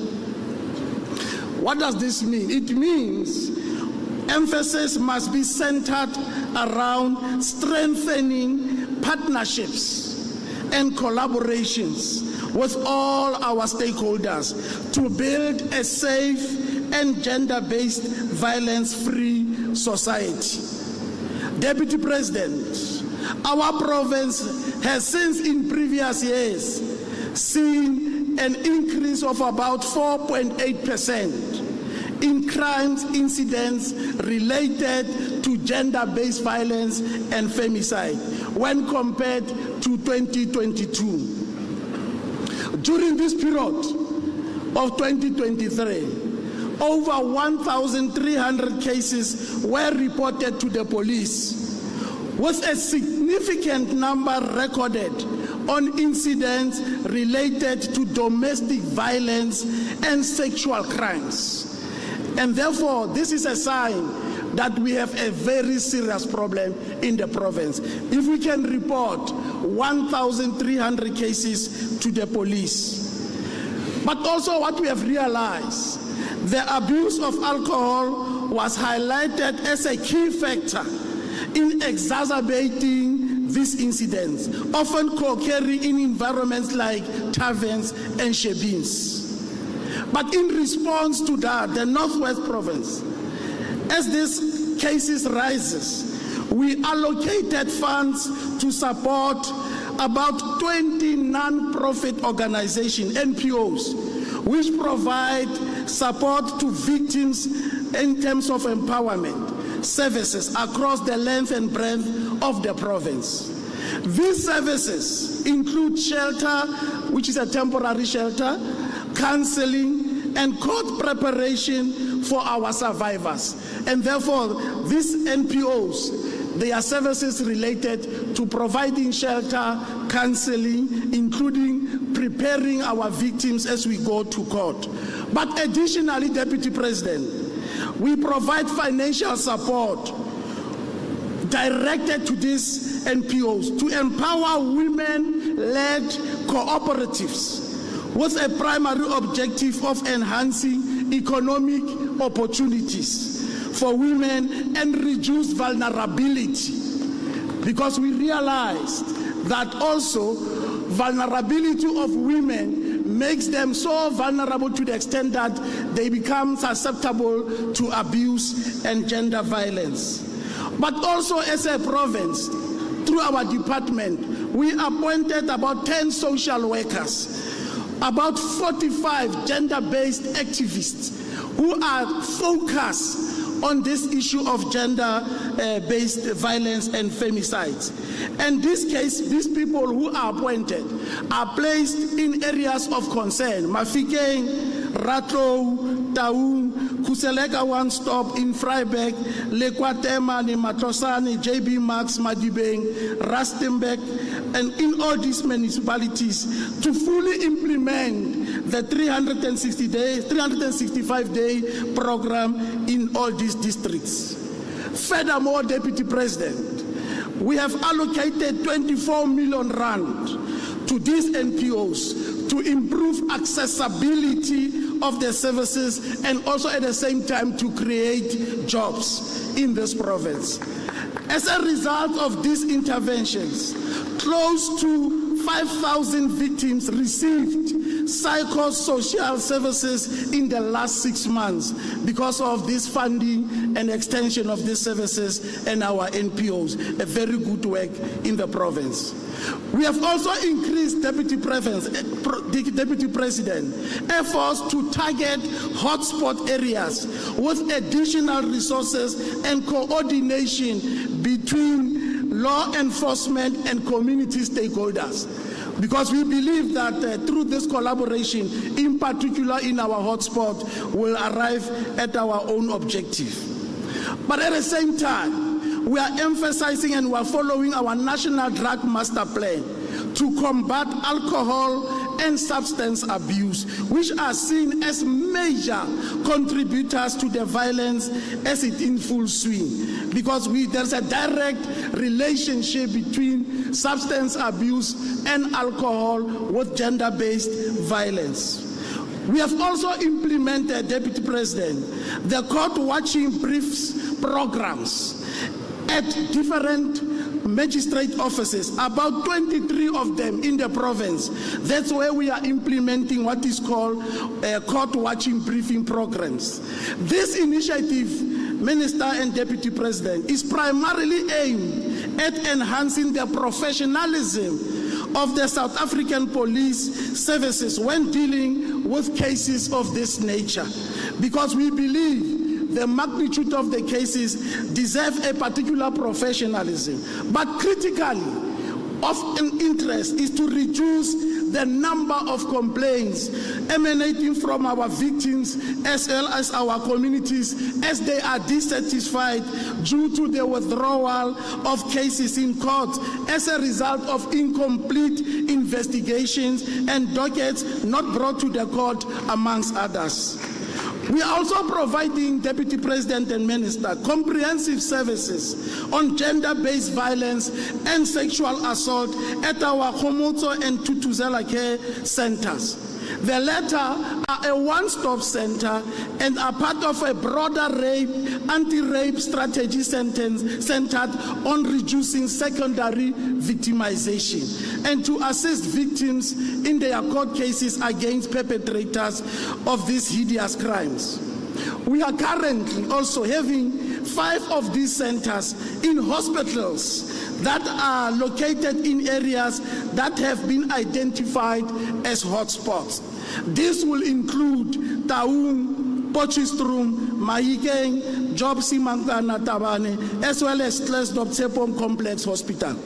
What does this mean? It means emphasis must be centered around strengthening partnerships and collaborations with all our stakeholders to build a safe and gender-based violence-free society. Deputy President, our province has since in previous years seen an increase of about 4.8% in crimes incidents related to gender-based violence and femicide when compared to 2022. During this period of 2023, over 1,300 cases were reported to the police, with a significant number recorded on incidents related to domestic violence and sexual crimes. And therefore, this is a sign that we have a very serious problem in the province. If we can report 1,300 cases to the police. But also what we have realized, the abuse of alcohol was highlighted as a key factor in exacerbating these incidents, often occurring in environments like taverns and shebeens. But in response to that, the Northwest Province, as these cases rises, we allocated funds to support about 20 non-profit organizations, NPOs, which provide support to victims in terms of empowerment services across the length and breadth of the province. These services include shelter, which is a temporary shelter, counseling, and court preparation for our survivors. And therefore, these NPOs, they are services related to providing shelter, counseling, including preparing our victims as we go to court. But additionally, Deputy President, we provide financial support directed to these NPOs to empower women-led cooperatives with a primary objective of enhancing economic opportunities for women and reduce vulnerability, because we realized that also vulnerability of women makes them so vulnerable to the extent that they become susceptible to abuse and gender violence. But also as a province, through our department, we appointed about 10 social workers, about 45 gender-based activists who are focused on this issue of gender-based violence and femicides. And this case, these people who are appointed are placed in areas of concern: Mafikeng, Ratlo, Taung, Kuseleka One Stop in Vryburg, Lekwatema, Matlosane, JB Max, Madibeng, Rustenburg, and in all these municipalities to fully implement the 365-day program in all these districts. Furthermore, Deputy President, we have allocated 24 million rand to these NPOs to improve accessibility of their services and also at the same time to create jobs in this province. As a result of these interventions, close to 5,000 victims received psychosocial services in the last 6 months because of this funding and extension of these services and our NPOs. A very good work in the province. We have also increased, Deputy President, efforts to target hotspot areas with additional resources and coordination between law enforcement and community stakeholders. Because we believe that through this collaboration, in particular in our hotspot, we'll arrive at our own objective. But at the same time, we are emphasizing and we are following our National Drug Master Plan to combat alcohol and substance abuse, which are seen as major contributors to the violence as it's in full swing. Because there's a direct relationship between substance abuse and alcohol with gender-based violence. We have also implemented, Deputy President, the court watching briefs programs at different magistrate offices, about 23 of them in the province. That's where we are implementing what is called court watching briefing programs. This initiative, Minister and Deputy President, is primarily aimed at enhancing the professionalism of the South African police services when dealing with cases of this nature, because we believe the magnitude of the cases deserve a particular professionalism. But critically, of an interest is to reduce the number of complaints emanating from our victims as well as our communities as they are dissatisfied due to the withdrawal of cases in court as a result of incomplete investigations and dockets not brought to the court, amongst others. We are also providing, Deputy President and Minister, comprehensive services on gender-based violence and sexual assault at our Khomotso and Tutuzela care centers. The latter are a one-stop center and are part of a broader anti-rape strategy centered on reducing secondary victimization and to assist victims in their court cases against perpetrators of these hideous crimes. We are currently also having 5 of these centers in hospitals that are located in areas that have been identified as hotspots. This will include Taung, Potchefstroom, Mahikeng, Job Simangana Tabane, as well as Klesdorp Tsepom Complex Hospital.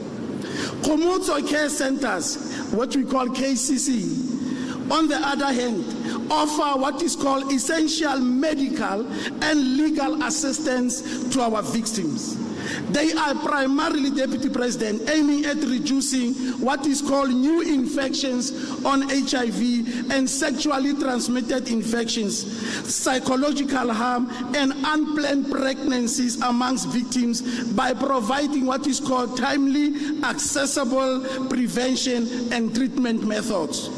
Community care centers, what we call KCC, on the other hand, offer what is called essential medical and legal assistance to our victims. They are primarily, Deputy President, aiming at reducing what is called new infections on HIV and sexually transmitted infections, psychological harm, and unplanned pregnancies amongst victims by providing what is called timely, accessible prevention and treatment methods.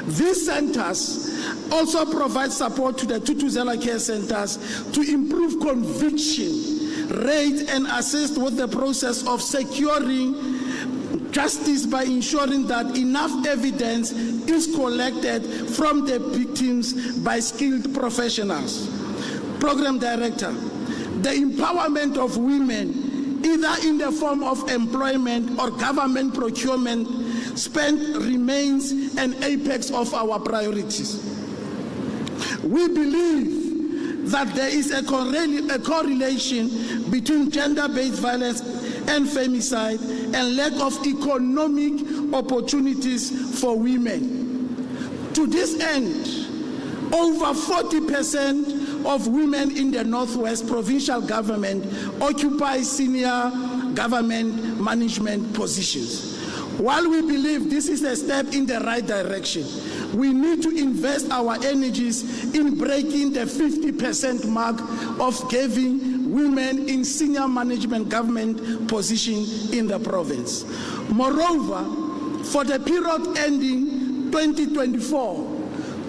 These centers also provide support to the Tutuzela care centers to improve conviction rate and assist with the process of securing justice by ensuring that enough evidence is collected from the victims by skilled professionals. Program Director, the empowerment of women, either in the form of employment or government procurement spend, remains an apex of our priorities. We believe that there is a correlation between gender-based violence and femicide and lack of economic opportunities for women. To this end, over 40% of women in the Northwest provincial government occupy senior government management positions. While we believe this is a step in the right direction, we need to invest our energies in breaking the 50% mark of giving women in senior management government positions in the province. Moreover, for the period ending 2024,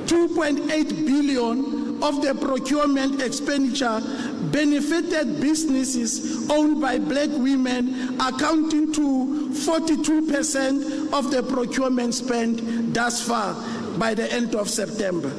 2.8 billion of the procurement expenditure benefited businesses owned by black women, accounting to 42% of the procurement spend thus far by the end of September.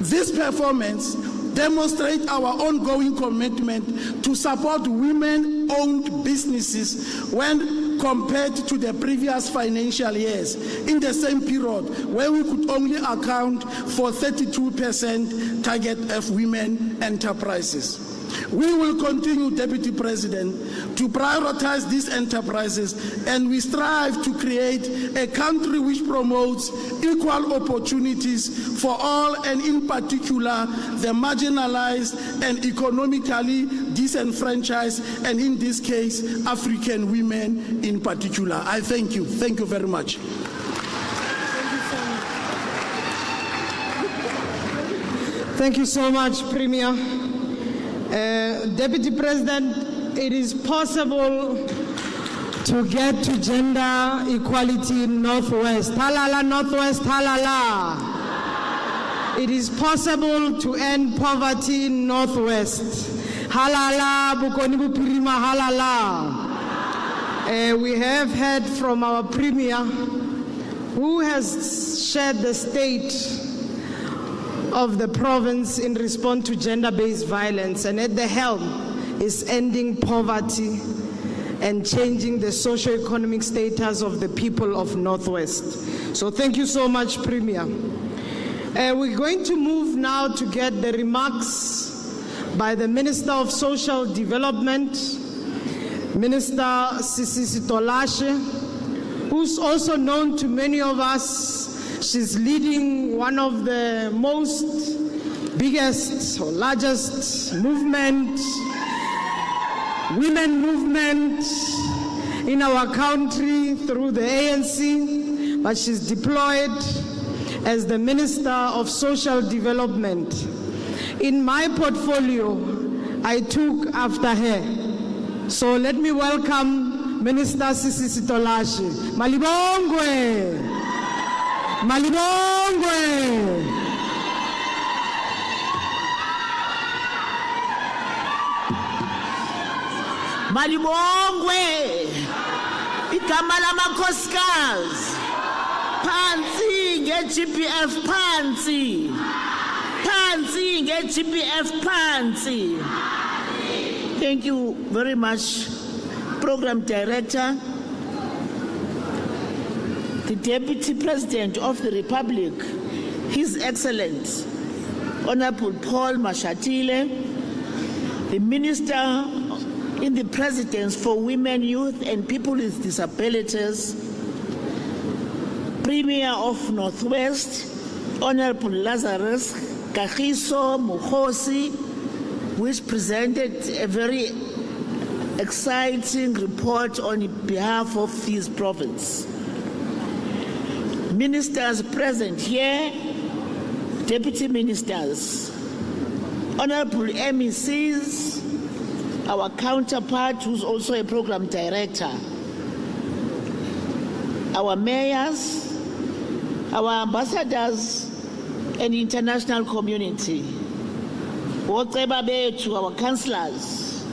This performance demonstrates our ongoing commitment to support women-owned businesses when compared to the previous financial years in the same period, where we could only account for 32% target of women enterprises. We will continue, Deputy President, to prioritize these enterprises, and we strive to create a country which promotes equal opportunities for all, and in particular the marginalized and economically disenfranchised, and in this case African women in particular. I thank you. Thank you very much. Thank you so much, Premier. Deputy President, it is possible to get to gender equality in Northwest. Halala, Northwest, halala. It is possible to end poverty in Northwest. Halala, Bukoni Bupirima, halala. We have heard from our Premier, who has shared the state of the province in response to gender-based violence, and at the helm is ending poverty and changing the socio-economic status of the people of Northwest. So thank you so much, Premier. We're going to move now to get the remarks by the Minister of Social Development, Minister Sisisi Tolashe, who's also known to many of us. She's leading one of the most biggest or largest movement, women movement in our country through the ANC, but she's deployed as the Minister of Social Development. In my portfolio, I took after her. So let me welcome Minister Sisisi Tolashe. Malibongwe! Malibongwe! Malibongwe! Igama lamakhosikazi. Phansi nge-GBF phansi. Phansi nge-GBF phansi. Thank you very much, Program Director. The Deputy President of the Republic, His Excellency, Honorable Paul Mashatile, the Minister in the President's for Women, Youth and People with Disabilities, Premier of Northwest, Honorable Lazarus Kagiso Mukhosi, which presented a very exciting report on behalf of his province. Ministers present here, deputy ministers, honorable MECs, our counterpart who's also a program director, our mayors, our ambassadors and international community, to our councillors,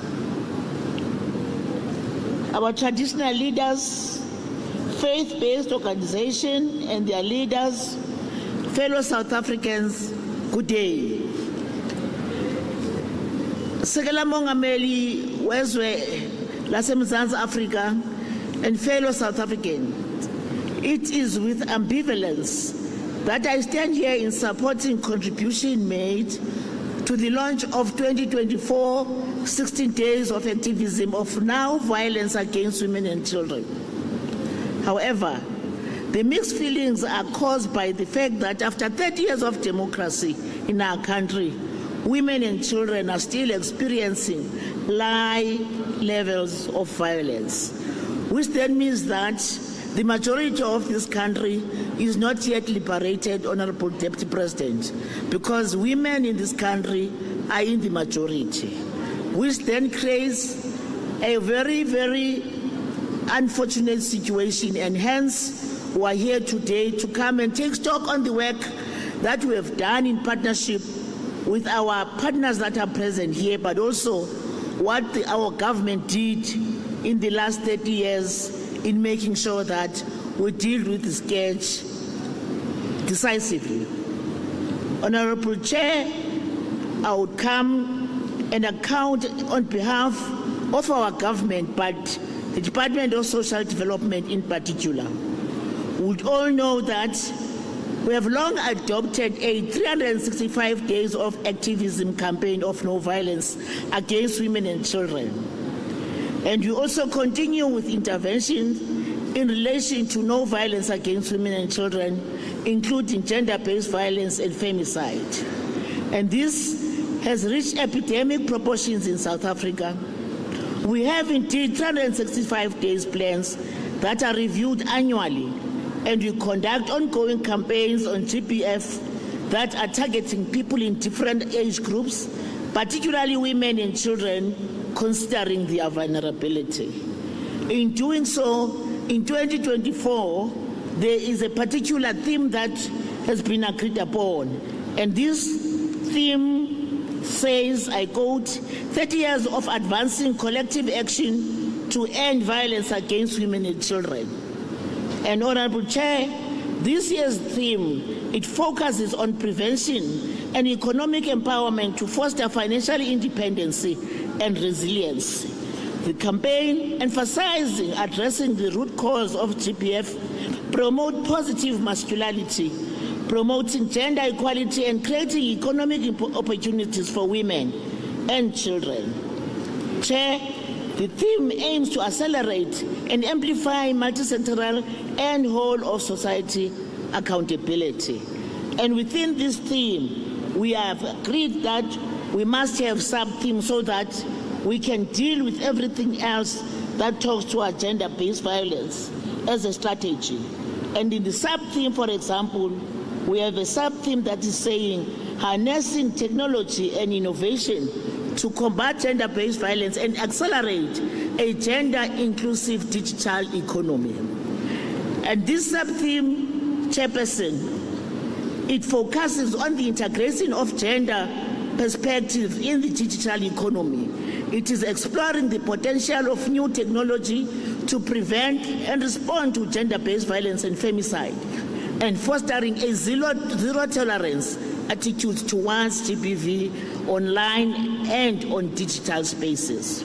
our traditional leaders, faith-based organization and their leaders, fellow South Africans, good day. Sekela Mongameli wezwe laseMzansi Africa and fellow South Africans, it is with ambivalence that I stand here in supporting contribution made to the launch of 2024 16 Days of Activism of Now Violence Against Women and Children. However, the mixed feelings are caused by the fact that after 30 years of democracy in our country, women and children are still experiencing high levels of violence, which then means that the majority of this country is not yet liberated, Honorable Deputy President, because women in this country are in the majority, which then creates a very, very unfortunate situation, and hence we are here today to come and take stock on the work that we have done in partnership with our partners that are present here, but also what our government did in the last 30 years in making sure that we deal with the scourge decisively. Honorable Chair, I would come and account on behalf of our government, but the Department of Social Development in particular. We would all know that we have long adopted a 365 days of activism campaign of no violence against women and children. And we also continue with interventions in relation to no violence against women and children, including gender-based violence and femicide. And this has reached epidemic proportions in South Africa. We have indeed 365 days plans that are reviewed annually, and we conduct ongoing campaigns on GBF that are targeting people in different age groups, particularly women and children, considering their vulnerability. In doing so, in 2024, there is a particular theme that has been agreed upon, and this theme says, I quote, 30 years of advancing collective action to end violence against women and children. And Honorable Chair, this year's theme, it focuses on prevention and economic empowerment to foster financial independence and resilience. The campaign, emphasizing addressing the root cause of GBF, promote positive masculinity, promoting gender equality and creating economic opportunities for women and children. Chair, the theme aims to accelerate and amplify multi-sectoral and whole of society accountability. And within this theme, we have agreed that we must have sub-themes so that we can deal with everything else that talks to our gender-based violence as a strategy. And in the sub-theme, for example, we have a sub-theme that is saying harnessing technology and innovation to combat gender-based violence and accelerate a gender-inclusive digital economy. And this sub-theme, Chairperson, it focuses on the integration of gender perspective in the digital economy. It is exploring the potential of new technology to prevent and respond to gender-based violence and femicide, and fostering a zero tolerance attitude towards GBV online and on digital spaces.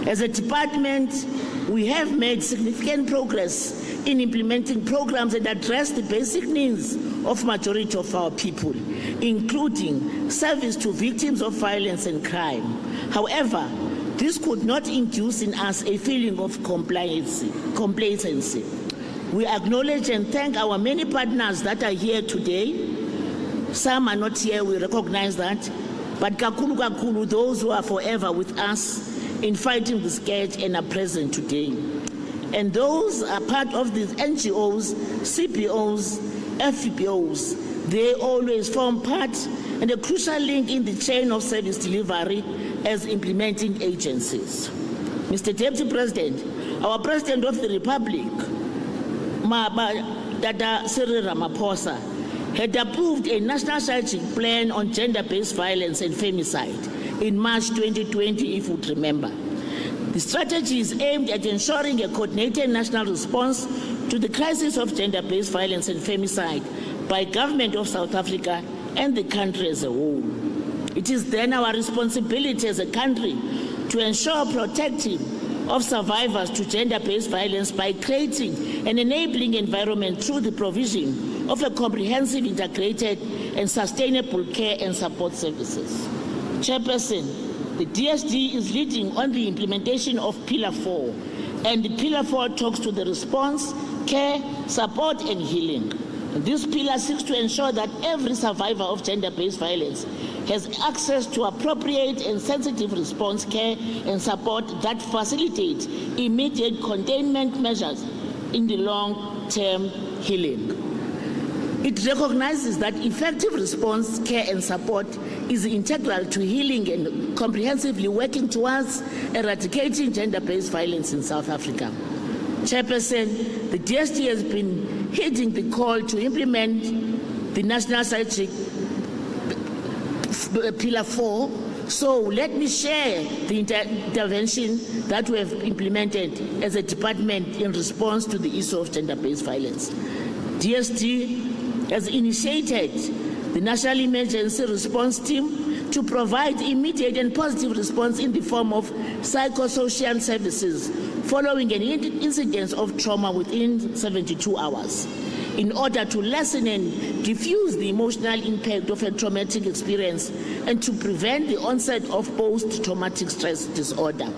As a department, we have made significant progress in implementing programs that address the basic needs of majority of our people, including service to victims of violence and crime. However, this could not induce in us a feeling of complacency. We acknowledge and thank our many partners that are here today. Some are not here, we recognize that. But kakulu kakulu, those who are forever with us in fighting the scourge and are present today. And those are part of these NGOs, CPOs, FPOs. They always form part and a crucial link in the chain of service delivery as implementing agencies. Mr. Deputy President, our President of the Republic, Dada Cyril Ramaphosa, had approved a national strategic plan on gender-based violence and femicide in March 2020, if you would remember. The strategy is aimed at ensuring a coordinated national response to the crisis of gender-based violence and femicide by government of South Africa and the country as a whole. It is then our responsibility as a country to ensure protecting of survivors to gender-based violence by creating an enabling environment through the provision of a comprehensive, integrated and sustainable care and support services. Chairperson, the DSD is leading on the implementation of Pillar 4, and the Pillar 4 talks to the response, care, support and healing. This pillar seeks to ensure that every survivor of gender-based violence has access to appropriate and sensitive response care and support that facilitates immediate containment measures in the long-term healing. It recognizes that effective response, care and support is integral to healing and comprehensively working towards eradicating gender-based violence in South Africa. Chairperson, the DSD has been heeding the call to implement the National Strategic Pillar 4. So let me share the intervention that we have implemented as a department in response to the issue of gender-based violence. DSD has initiated the National Emergency Response Team to provide immediate and positive response in the form of psychosocial services following an incidence of trauma within 72 hours, in order to lessen and diffuse the emotional impact of a traumatic experience and to prevent the onset of post-traumatic stress disorder.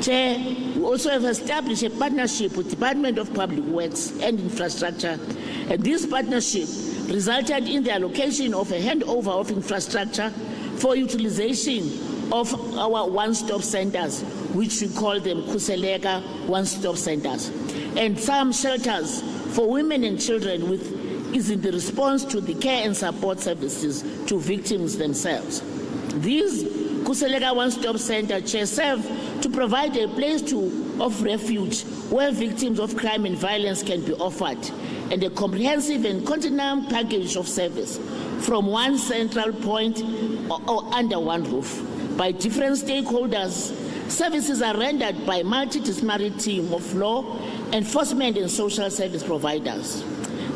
Chair, we also have established a partnership with the Department of Public Works and Infrastructure, and this partnership resulted in the allocation of a handover of infrastructure for utilization of our one-stop centers, which we call them Khuseleka one-stop centers, and some shelters for women and children is in the response to the care and support services to victims themselves. These Khuseleka one-stop centers serve to provide a place of refuge where victims of crime and violence can be offered, and a comprehensive and continuum package of service from one central point or under one roof by different stakeholders. Services are rendered by a multidisciplinary team of law, enforcement and social service providers.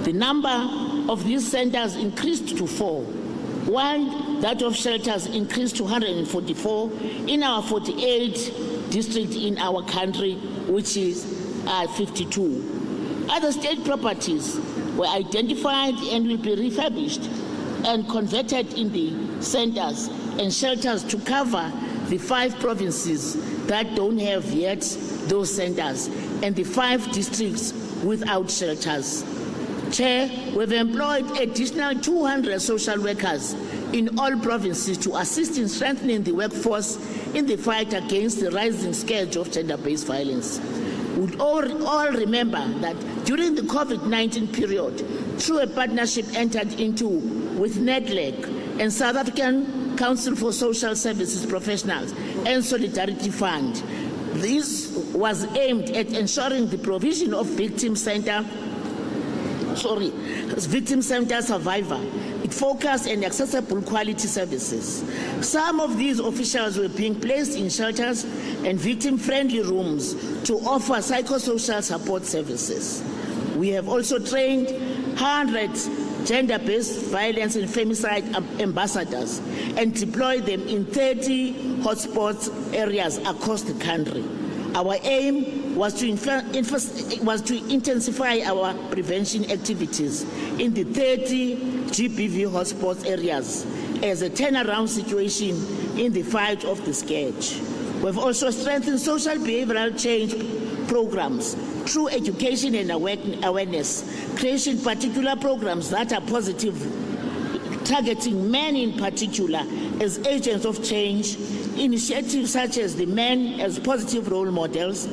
The number of these centers increased to 4, while that of shelters increased to 144 in our 48 districts in our country, which is 52. Other state properties were identified and will be refurbished and converted in the centers and shelters to cover the 5 provinces that don't have yet those centers and the 5 districts without shelters. Chair, we've employed additional 200 social workers in all provinces to assist in strengthening the workforce in the fight against the rising scourge of gender-based violence. We all remember that during the COVID-19 period, through a partnership entered into with NEDLEC and South African Council for Social Services Professionals and Solidarity Fund, this was aimed at ensuring the provision of victim center survivor. It focused on accessible quality services. Some of these officials were being placed in shelters and victim-friendly rooms to offer psychosocial support services. We have also trained 100 gender-based violence and femicide ambassadors and deployed them in 30 hotspot areas across the country. Our aim was to intensify our prevention activities in the 30 GBV hotspot areas as a turnaround situation in the fight of the scourge. We've also strengthened social behavioral change programs through education and awareness, creating particular programs that are positive, targeting men in particular as agents of change, initiatives such as the Men as Positive Role Models,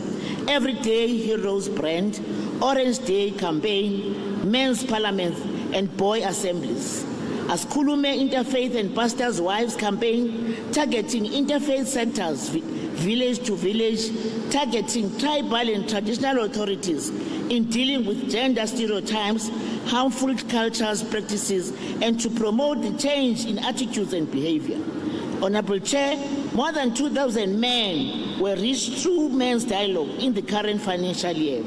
Everyday Heroes brand, Orange Day campaign, Men's Parliament, and Boy Assemblies. As Kulume Interfaith and Pastors' Wives campaign, targeting interfaith sectors, village to village, targeting tribal and traditional authorities in dealing with gender stereotypes, harmful cultures, practices, and to promote the change in attitudes and behavior. Honorable Chair, more than 2,000 men were reached through men's dialogue in the current financial year.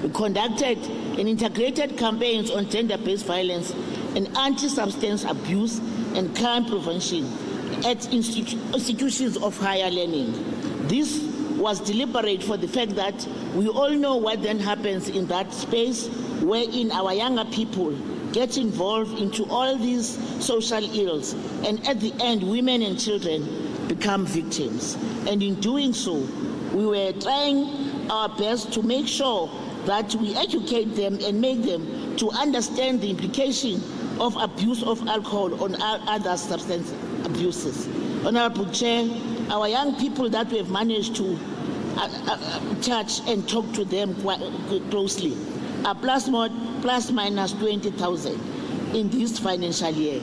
We conducted an integrated campaigns on gender-based violence and anti-substance abuse and crime prevention at institutions of higher learning. This was deliberate for the fact that we all know what then happens in that space wherein our younger people get involved into all these social ills, and at the end, women and children become victims. And in doing so, we were trying our best to make sure that we educate them and make them to understand the implication of abuse of alcohol on other substance abuses. Honorable Chair, our young people that we have managed to touch and talk to them quite closely are plus minus 20,000 in this financial year.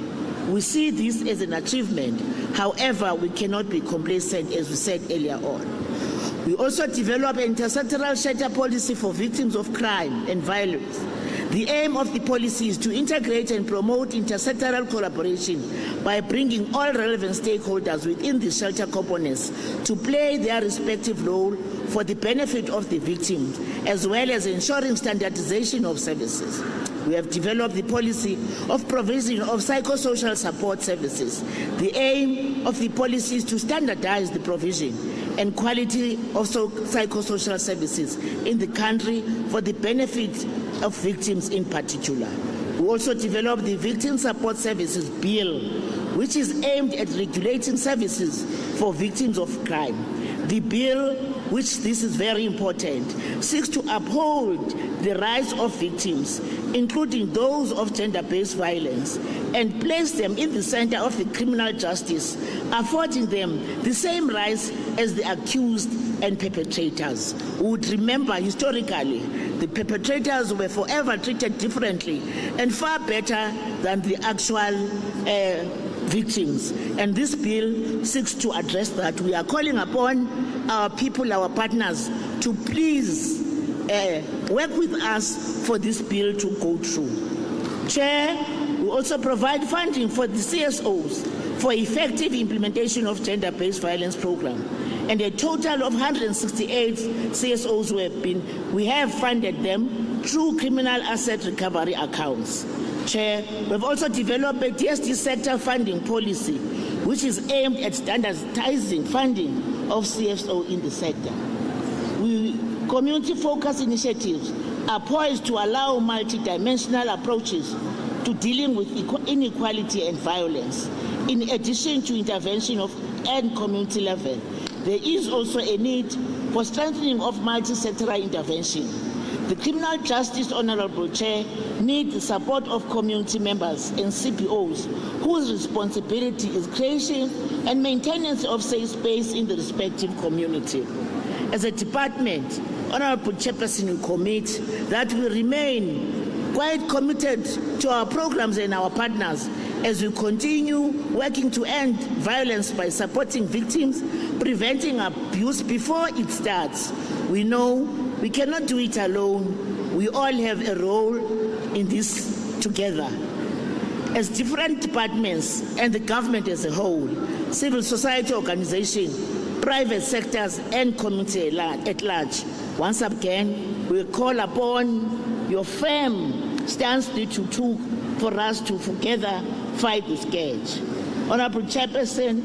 We see this as an achievement. However, we cannot be complacent, as we said earlier on. We also develop an intersectoral shelter policy for victims of crime and violence. The aim of the policy is to integrate and promote intersectoral collaboration by bringing all relevant stakeholders within the shelter components to play their respective role for the benefit of the victims, as well as ensuring standardization of services. We have developed the policy of provision of psychosocial support services. The aim of the policy is to standardize the provision and quality of psychosocial services in the country for the benefit of victims in particular. We also developed the Victim Support Services Bill, which is aimed at regulating services for victims of crime. The bill, which this is very important, seeks to uphold the rights of victims, including those of gender-based violence, and place them in the center of the criminal justice, affording them the same rights as the accused and perpetrators. We would remember historically, the perpetrators were forever treated differently and far better than the actual victims. And this bill seeks to address that. We are calling upon our people, our partners, to please work with us for this bill to go through. Chair, we also provide funding for the CSOs for effective implementation of gender-based violence program. And a total of 168 CSOs we have funded them through criminal asset recovery accounts. Chair, we've also developed a DSD sector funding policy, which is aimed at standardizing funding of CSO in the sector. Community-focused initiatives are poised to allow multidimensional approaches to dealing with inequality and violence. In addition to intervention at community level, there is also a need for strengthening of multi-sectoral intervention. The Criminal Justice Honorable Chair needs the support of community members and CPOs whose responsibility is creation and maintenance of safe space in the respective community. As a department, Honorable Chairperson, we commit that we remain quite committed to our programs and our partners as we continue working to end violence by supporting victims, preventing abuse before it starts. We know we cannot do it alone. We all have a role in this together. As different departments and the government as a whole, civil society organizations, private sectors and community at large, once again, we call upon your firm stance for us to together fight this scourge. Honorable Chairperson,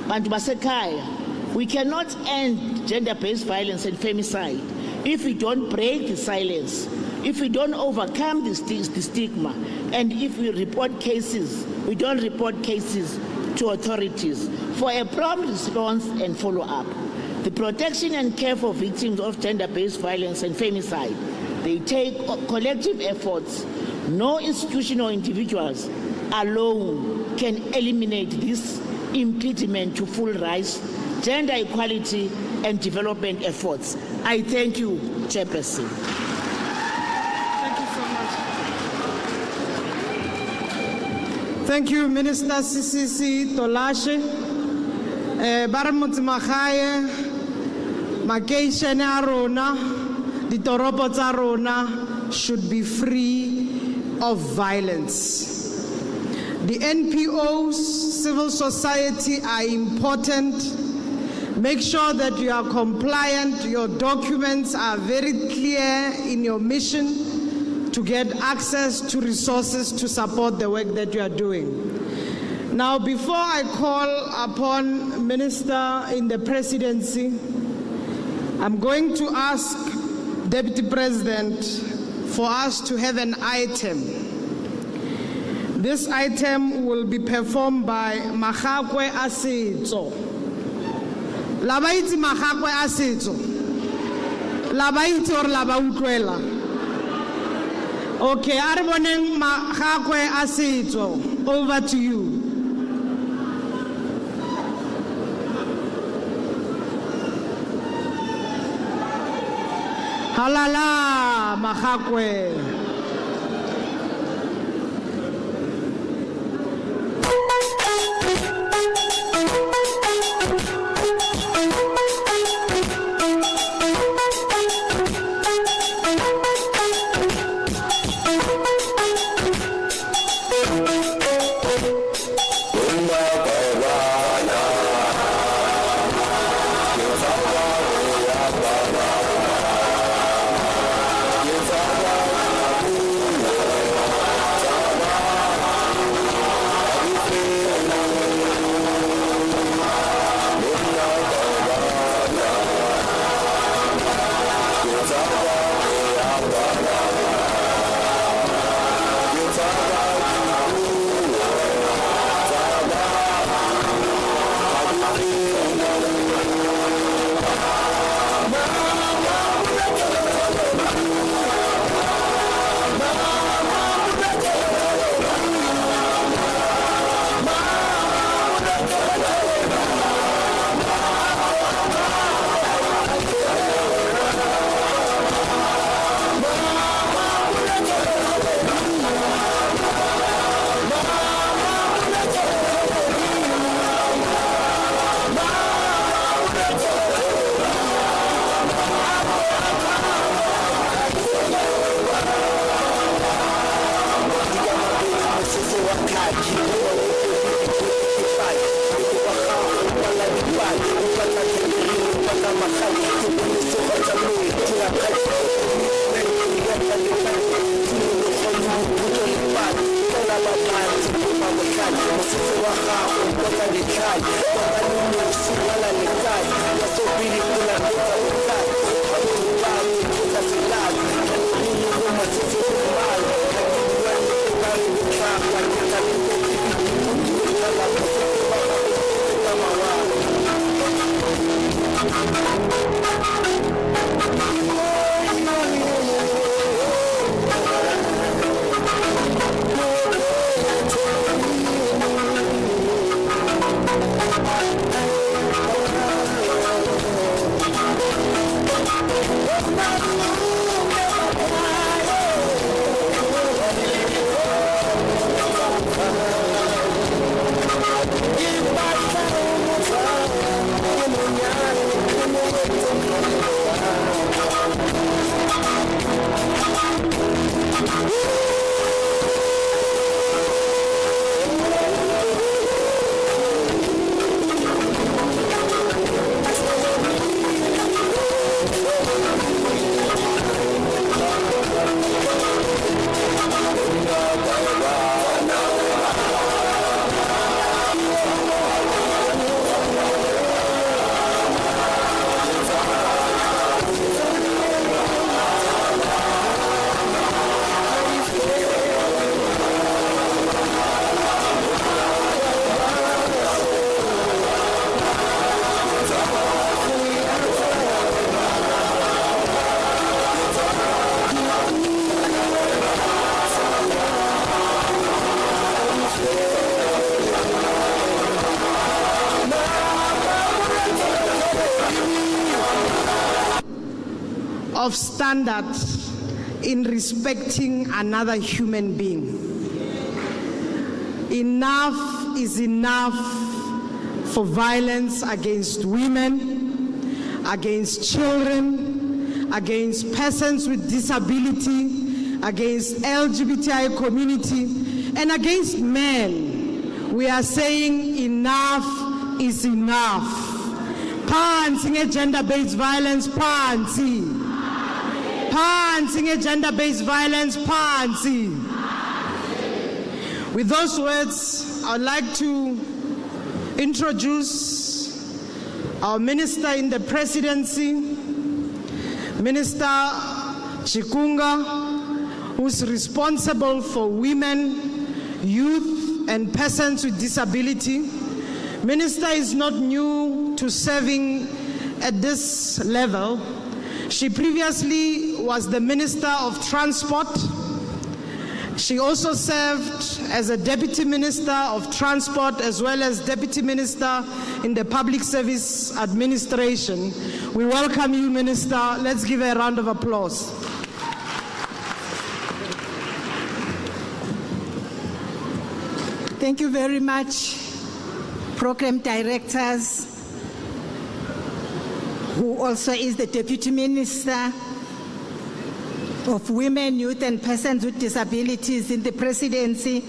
Bantu basekhaya, we cannot end gender-based violence and femicide if we don't break the silence, if we don't overcome the stigma, and if we don't report cases to authorities for a prompt response and follow-up. The protection and care for victims of gender-based violence and femicide, they take collective efforts. No institution or individuals alone can eliminate this impediment to full rights, gender equality, and development efforts. I thank you, Chairperson. Thank you so much. Thank you, Minister CCC Tolashe. Baramut Mahaye, Makeisha Rona, the Toropo Rona should be free of violence. The NPOs, civil society are important. Make sure that you are compliant, your documents are very clear in your mission to get access to resources to support the work that you are doing. Now, before I call upon Minister in the Presidency, I'm going to ask Deputy President for us to have an item. This item will be performed by Mahakwe Asetso. Labaiti Mahakwe Asetso. Labaiti or Labautrela. Okay, Arboneng Mahakwe Asetso. Over to you. Halala Mahakwe. of standard in respecting another human being. Enough is enough for violence against women, against children, against persons with disability, against LGBTI community, and against men. We are saying enough is enough. Phansi gender-based violence, phansi. Phansi gender-based violence, phansi. With those words, I would like to introduce our minister in the presidency, Minister Chikunga, who's responsible for women, youth, and persons with disability. Minister is not new to serving at this level. She previously was the Minister of Transport. She also served as a Deputy Minister of Transport as well as Deputy Minister in the Public Service Administration. We welcome you, Minister. Let's give her a round of applause. Thank you very much, Program Directors, who also is the Deputy Minister of Women, Youth and Persons with Disabilities in the Presidency,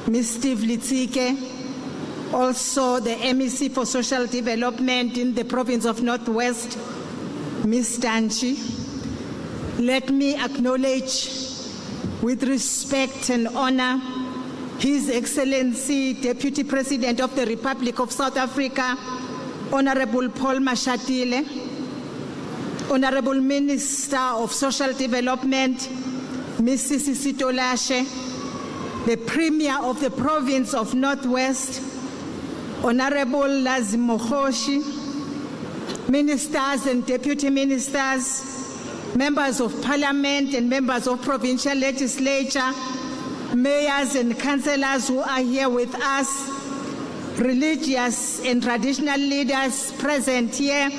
Ms. Steve Litsike, also the MEC for Social Development in the Province of Northwest, Ms. Tanchi. Let me acknowledge with respect and honor His Excellency Deputy President of the Republic of South Africa, Honorable Paul Mashatile, Honorable Minister of Social Development, Ms. Sisi Tolashe, the Premier of the Province of Northwest, Honorable Lazim Mohoshi, Ministers and Deputy Ministers, Members of Parliament and Members of Provincial Legislature, Mayors and Councillors who are here with us, religious and traditional leaders present here,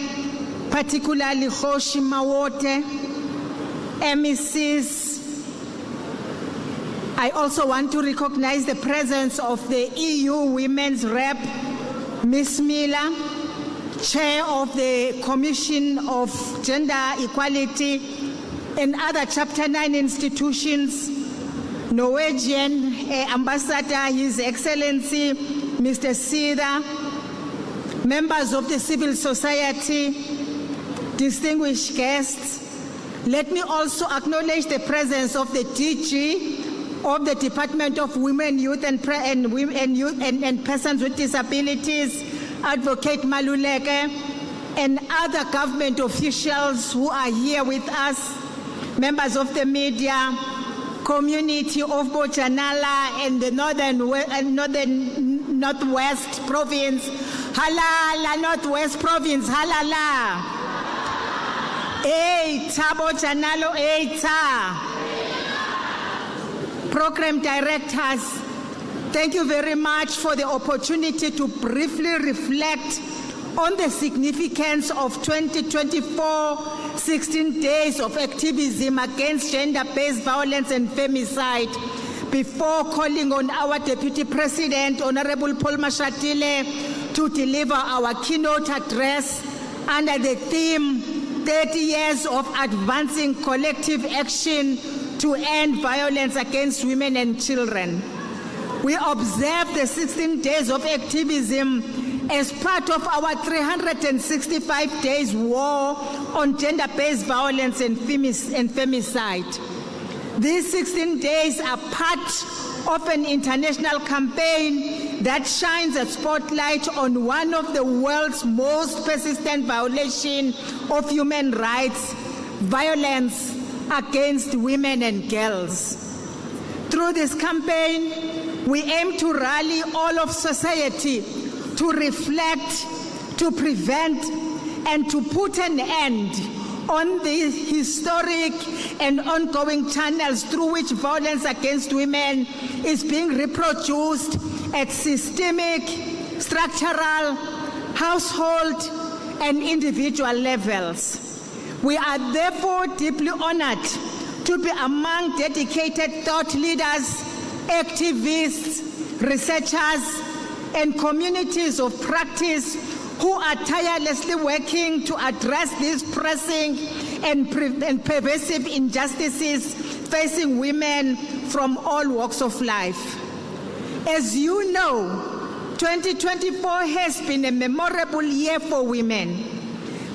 particularly Kgoshi Mawote, MECs. I also want to recognize the presence of the EU Women's Rep, Ms. Miller, Chair of the Commission of Gender Equality and other Chapter 9 institutions, Norwegian Ambassador, His Excellency, Mr. Sida, members of the civil society, distinguished guests. Let me also acknowledge the presence of the DG of the Department of Women, Youth and Persons with Disabilities, Advocate Maluleke, and other government officials who are here with us, members of the media, community of Bojanala and the Northwest Province. Halala, Northwest Province, halala. Eita, Bojanalo, eita. Program Directors, thank you very much for the opportunity to briefly reflect on the significance of 2024 16 days of activism against gender-based violence and femicide before calling on our Deputy President, Honorable Paul Mashatile, to deliver our keynote address under the theme 30 years of advancing collective action to end violence against women and children. We observe the 16 days of activism as part of our 365 days war on gender-based violence and femicide. These 16 days are part of an international campaign that shines a spotlight on one of the world's most persistent violations of human rights, violence against women and girls. Through this campaign, we aim to rally all of society to reflect, to prevent, and to put an end on the historic and ongoing channels through which violence against women is being reproduced at systemic, structural, household, and individual levels. We are therefore deeply honored to be among dedicated thought leaders, activists, researchers, and communities of practice who are tirelessly working to address these pressing and pervasive injustices facing women from all walks of life. As you know, 2024 has been a memorable year for women.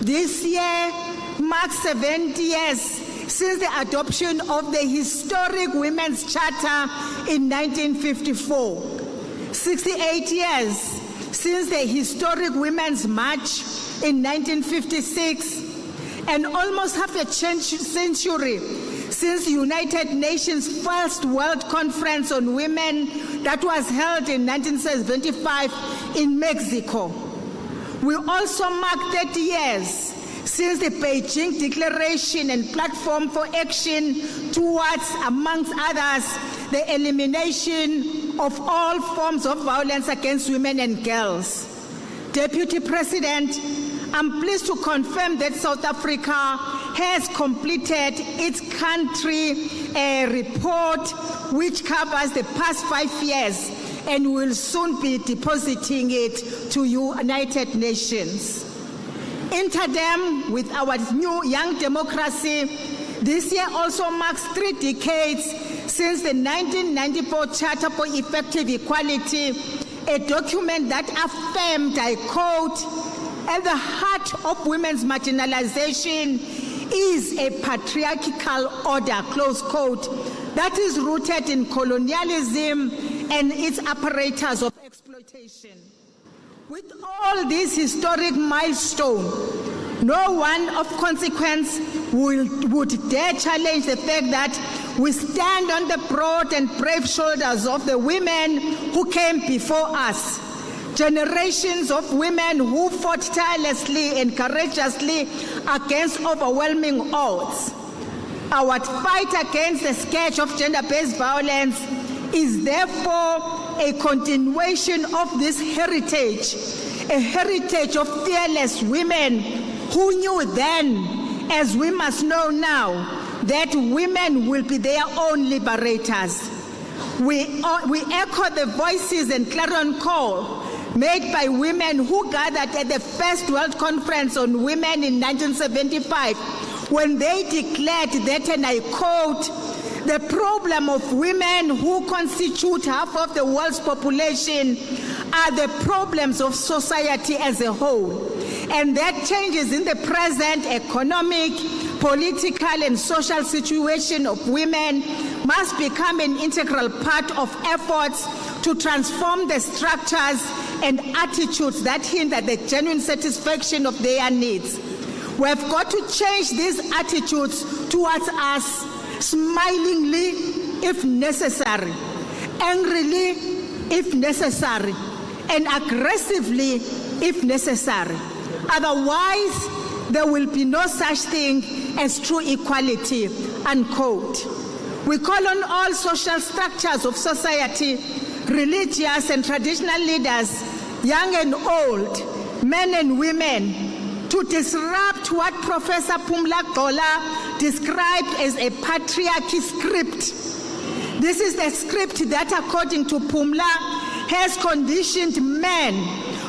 This year marks 70 years since the adoption of the historic Women's Charter in 1954, 68 years since the historic Women's March in 1956, and almost half a century since the United Nations first World Conference on Women that was held in 1975 in Mexico. We also mark 30 years since the Beijing Declaration and Platform for Action towards, amongst others, the elimination of all forms of violence against women and girls. Deputy President, I'm pleased to confirm that South Africa has completed its country report which covers the past 5 years and will soon be depositing it to United Nations. In tandem with our new young democracy, this year also marks 3 decades since the 1994 Charter for Effective Equality, a document that affirmed, I quote, "At the heart of women's marginalization is a patriarchal order," close quote, that is rooted in colonialism and its apparatus of exploitation. With all these historic milestones, no one of consequence would dare challenge the fact that we stand on the broad and brave shoulders of the women who came before us. Generations of women who fought tirelessly and courageously against overwhelming odds. Our fight against the scourge of gender-based violence is therefore a continuation of this heritage, a heritage of fearless women who knew then, as we must know now, that women will be their own liberators. We echo the voices and clarion call made by women who gathered at the first World Conference on Women in 1975, when they declared that, and I quote, "The problem of women who constitute half of the world's population are the problems of society as a whole, and that changes in the present economic, political, and social situation of women must become an integral part of efforts to transform the structures and attitudes that hinder the genuine satisfaction of their needs. We have got to change these attitudes towards us smilingly if necessary, angrily if necessary, and aggressively if necessary. Otherwise, there will be no such thing as true equality," unquote. We call on all social structures of society, religious and traditional leaders, young and old, men and women, to disrupt what Professor Phumla Gqola described as a patriarchy script. This is the script that, according to Phumla, has conditioned men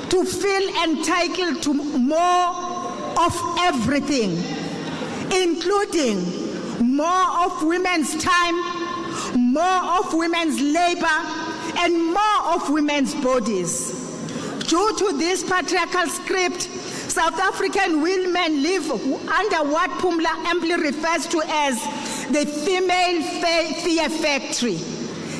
to feel entitled to more of everything, including more of women's time, more of women's labor, and more of women's bodies. Due to this patriarchal script, South African women live under what Phumla amply refers to as the female fear factory,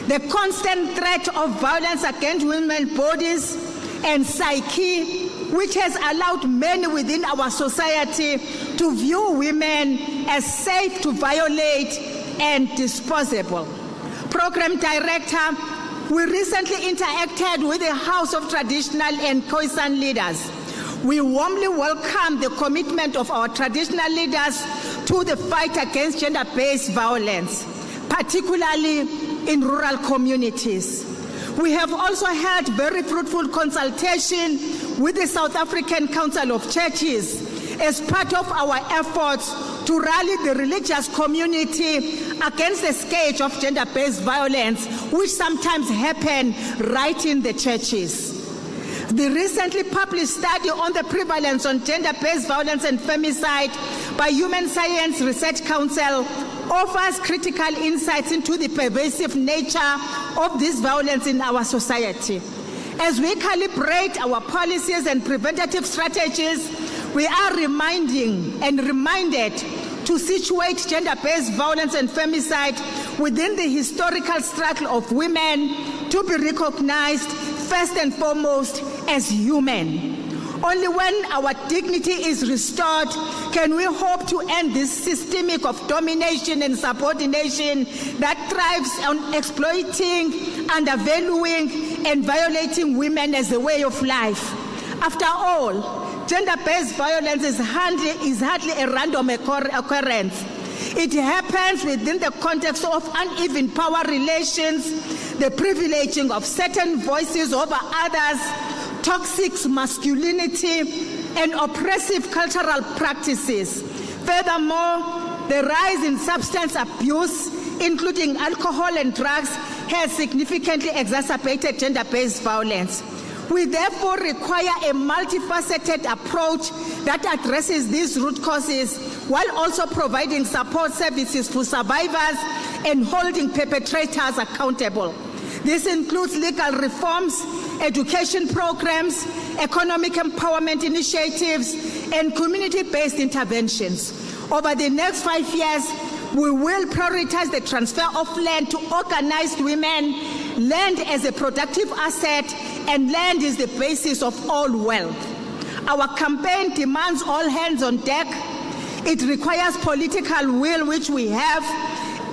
the constant threat of violence against women's bodies and psyche, which has allowed many within our society to view women as safe to violate and disposable. Program Director, we recently interacted with the House of Traditional and Khoisan leaders. We warmly welcome the commitment of our traditional leaders to the fight against gender-based violence, particularly in rural communities. We have also held very fruitful consultation with the South African Council of Churches as part of our efforts to rally the religious community against the scourge of gender-based violence, which sometimes happen right in the churches. The recently published study on the prevalence on gender-based violence and femicide by Human Science Research Council offers critical insights into the pervasive nature of this violence in our society. As we calibrate our policies and preventative strategies, we are reminded to situate gender-based violence and femicide within the historical struggle of women to be recognized first and foremost as human. Only when our dignity is restored can we hope to end this systemic of domination and subordination that thrives on exploiting, undervaluing, and violating women as a way of life. After all, gender-based violence is hardly a random occurrence. It happens within the context of uneven power relations, the privileging of certain voices over others, toxic masculinity, and oppressive cultural practices. Furthermore, the rise in substance abuse, including alcohol and drugs, has significantly exacerbated gender-based violence. We therefore require a multifaceted approach that addresses these root causes while also providing support services for survivors and holding perpetrators accountable. This includes legal reforms, education programs, economic empowerment initiatives, and community-based interventions. Over the next 5 years, we will prioritize the transfer of land to organized women. Land as a productive asset, and land is the basis of all wealth. Our campaign demands all hands on deck. It requires political will, which we have,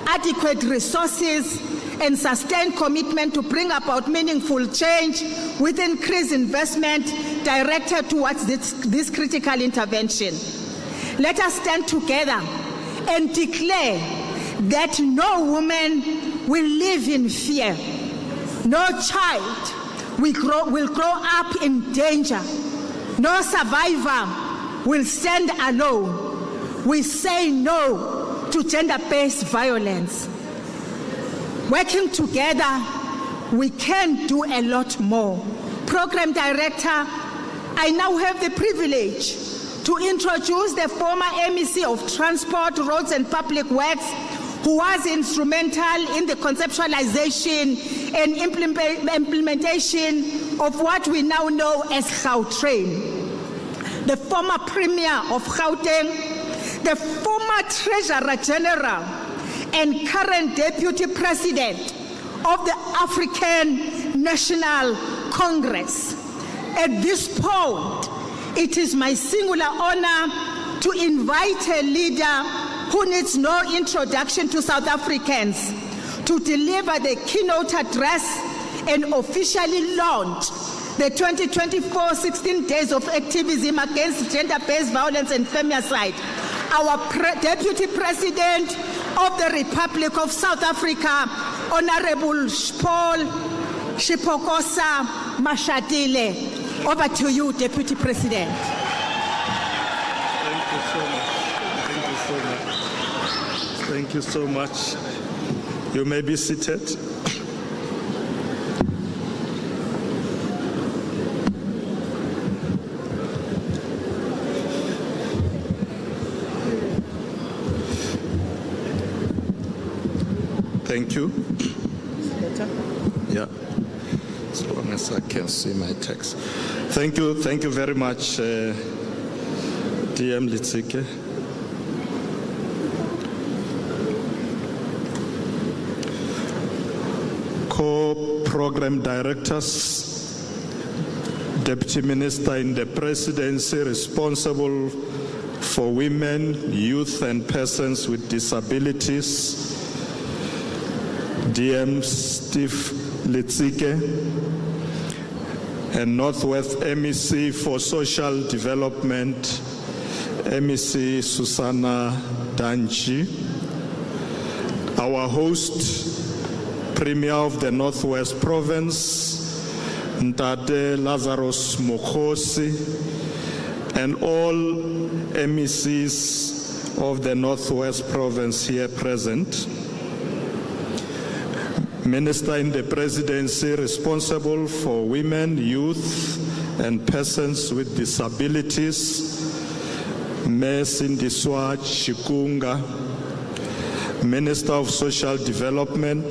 adequate resources, and sustained commitment to bring about meaningful change with increased investment directed towards this critical intervention. Let us stand together and declare that no woman will live in fear. No child will grow up in danger. No survivor will stand alone. We say no to gender-based violence. Working together, we can do a lot more. Program Director, I now have the privilege to introduce the former MEC of Transport, Roads and Public Works, who was instrumental in the conceptualization and implementation of what we now know as Gautrain. The former Premier of Gauteng, the former Treasurer General, and current Deputy President of the African National Congress. At this point, it is my singular honor to invite a leader who needs no introduction to South Africans to deliver the keynote address and officially launch the 2024 16 Days of Activism Against Gender-Based Violence and Femicide. Our Deputy President of the Republic of South Africa, Honorable Paul Shipokosa Mashatile. Over to you, Deputy President. Thank you so much. Thank you so much. You may be seated. Thank you. Yeah, as long as I can see my text. Thank you very much, DM Litsike. Co-program directors, Deputy Minister in the Presidency responsible for women, youth and persons with disabilities, DM Steve Litsike, and Northwest MEC for Social Development, MEC Susanna Danji, our host, Premier of the Northwest Province, Ntate Lazarus Mokhosi, and all MECs of the Northwest Province here present, Minister in the Presidency responsible for women, youth, and persons with disabilities, Sindiswa Chikunga, Minister of Social Development,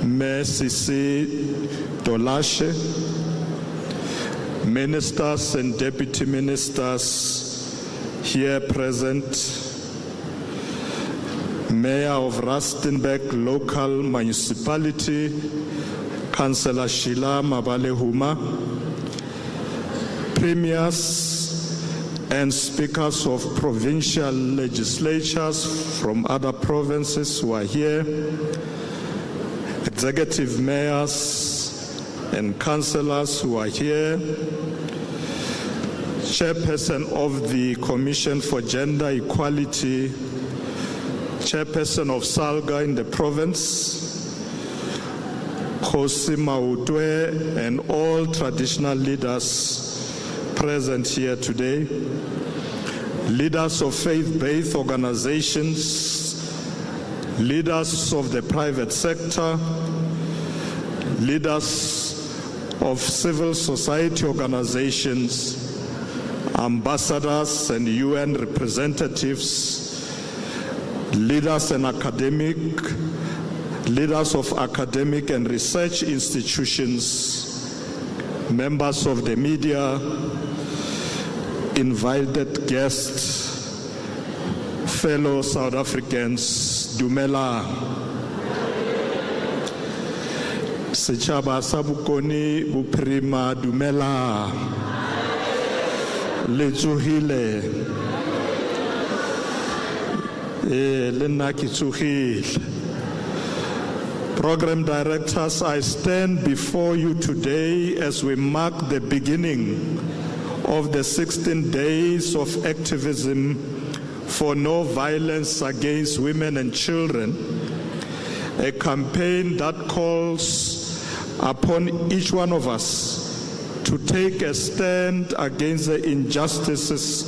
Sisi Dolashe, Ministers and Deputy Ministers here present, Mayor of Rustenburg Local Municipality, Councillor Sheila Mabalehuma, Premiers and Speakers of provincial legislatures from other provinces who are here, Executive Mayors and Councillors who are here, Chairperson of the Commission for Gender Equality, Chairperson of SALGA in the province, Khosi Mautwe, and all traditional leaders present here today, leaders of faith-based organizations, leaders of the private sector, leaders of civil society organizations, ambassadors and UN representatives, leaders and leaders of academic and research institutions, members of the media, invited guests, fellow South Africans, Dumela. Setšhaba sa Bokone Bophirima, Dumela. Le tsogile. Le nna ke tsogile. Program directors, I stand before you today as we mark the beginning of the 16 days of activism for no violence against women and children, a campaign that calls upon each one of us to take a stand against the injustices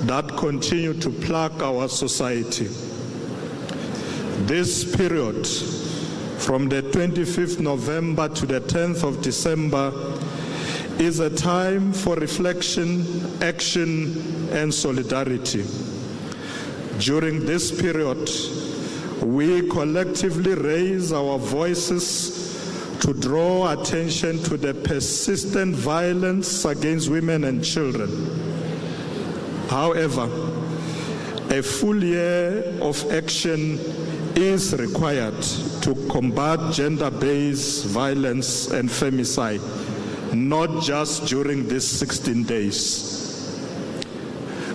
that continue to plague our society. This period, from the 25th November to the 10th of December, is a time for reflection, action, and solidarity. During this period, we collectively raise our voices to draw attention to the persistent violence against women and children. However, a full year of action is required to combat gender-based violence and femicide, not just during these 16 days.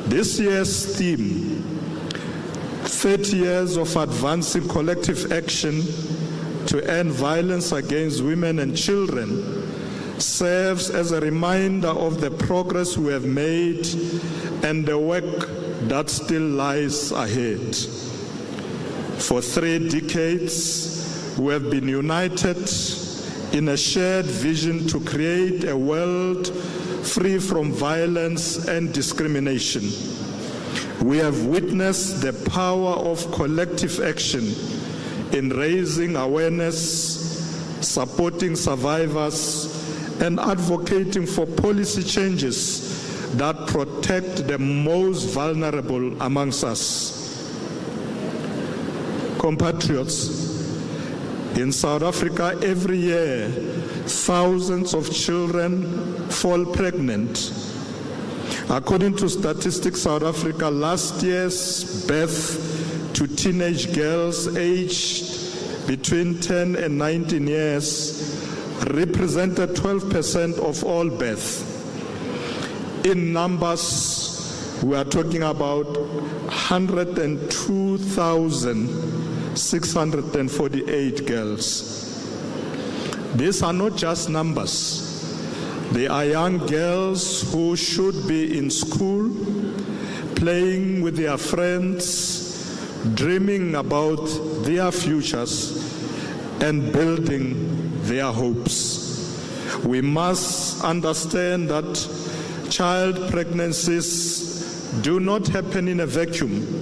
This year's theme, 30 years of advancing collective action to end violence against women and children, serves as a reminder of the progress we have made and the work that still lies ahead. For 3 decades, we have been united in a shared vision to create a world free from violence and discrimination. We have witnessed the power of collective action in raising awareness, supporting survivors, and advocating for policy changes that protect the most vulnerable amongst us. Compatriots, in South Africa every year, thousands of children fall pregnant. According to Statistics South Africa, last year's birth to teenage girls aged between 10 and 19 years represented 12% of all births. In numbers, we are talking about 102,648 girls. These are not just numbers. They are young girls who should be in school, playing with their friends, dreaming about their futures, and building their hopes. We must understand that child pregnancies do not happen in a vacuum.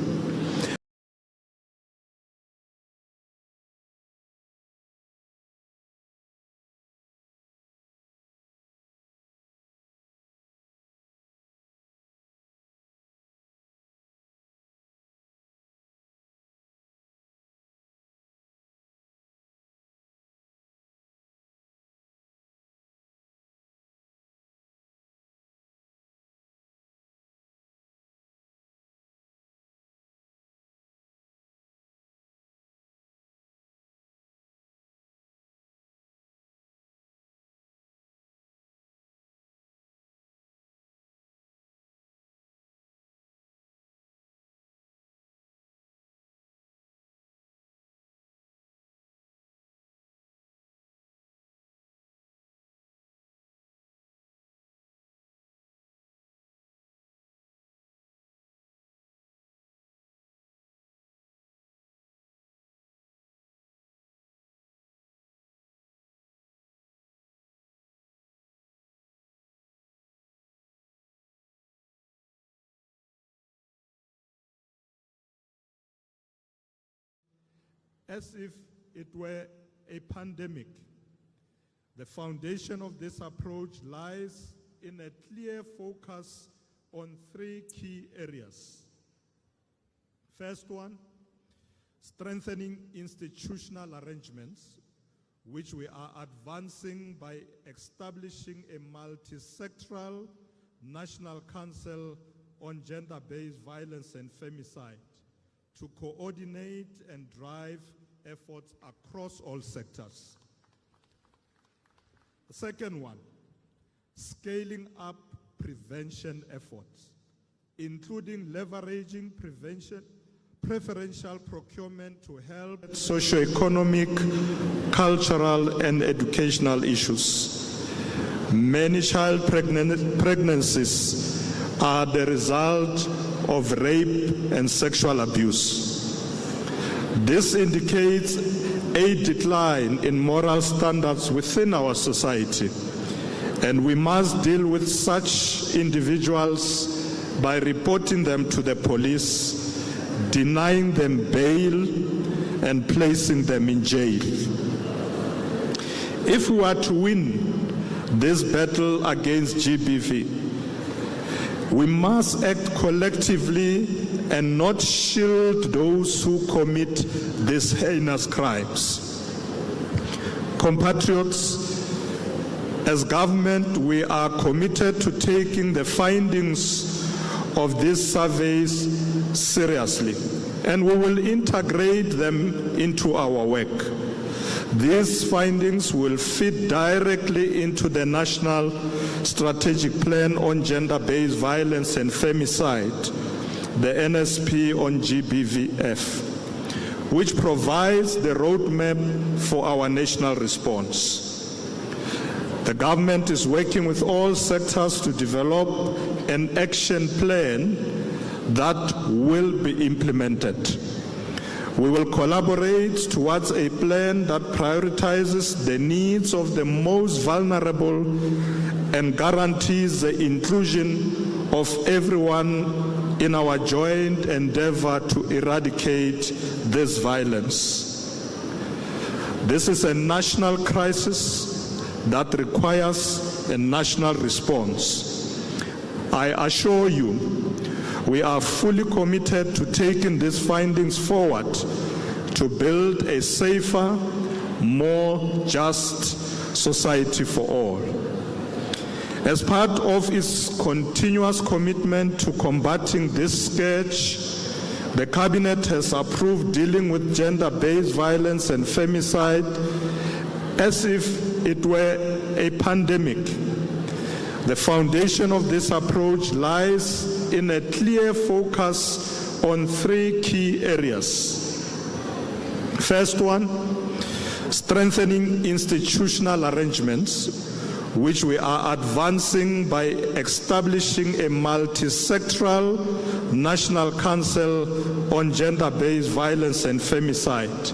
As if it were a pandemic, the foundation of this approach lies in a clear focus on three key areas. First one, strengthening institutional arrangements, which we are advancing by establishing a multi-sectoral National Council on Gender-Based Violence and Femicide to coordinate and drive efforts across all sectors. The second one, scaling up prevention efforts, including leveraging preferential procurement to help socioeconomic, cultural, and educational issues. Many child pregnancies are the result of rape and sexual abuse. This indicates a decline in moral standards within our society, and we must deal with such individuals by reporting them to the police, denying them bail, and placing them in jail. If we are to win this battle against GBV, we must act collectively and not shield those who commit these heinous crimes. Compatriots, as government, we are committed to taking the findings of these surveys seriously, and we will integrate them into our work. These findings will fit directly into the National Strategic Plan on Gender-Based Violence and Femicide, the NSP on GBVF, which provides the roadmap for our national response. The government is working with all sectors to develop an action plan that will be implemented. We will collaborate towards a plan that prioritizes the needs of the most vulnerable and guarantees the inclusion of everyone in our joint endeavor to eradicate this violence. This is a national crisis that requires a national response. I assure you, we are fully committed to taking these findings forward to build a safer, more just society for all. As part of its continuous commitment to combating this scourge, the Cabinet has approved dealing with gender-based violence and femicide as if it were a pandemic. The foundation of this approach lies in a clear focus on three key areas. First one, strengthening institutional arrangements, which we are advancing by establishing a multi-sectoral National Council on Gender-Based Violence and Femicide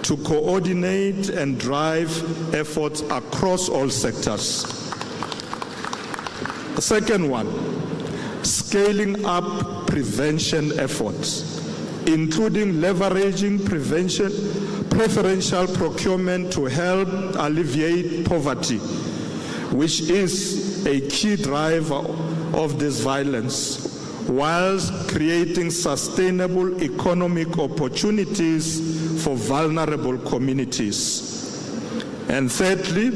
to coordinate and drive efforts across all sectors. The second one, scaling up prevention efforts, including leveraging preferential procurement to help alleviate poverty, which is a key driver of this violence, whilst creating sustainable economic opportunities for vulnerable communities. And thirdly,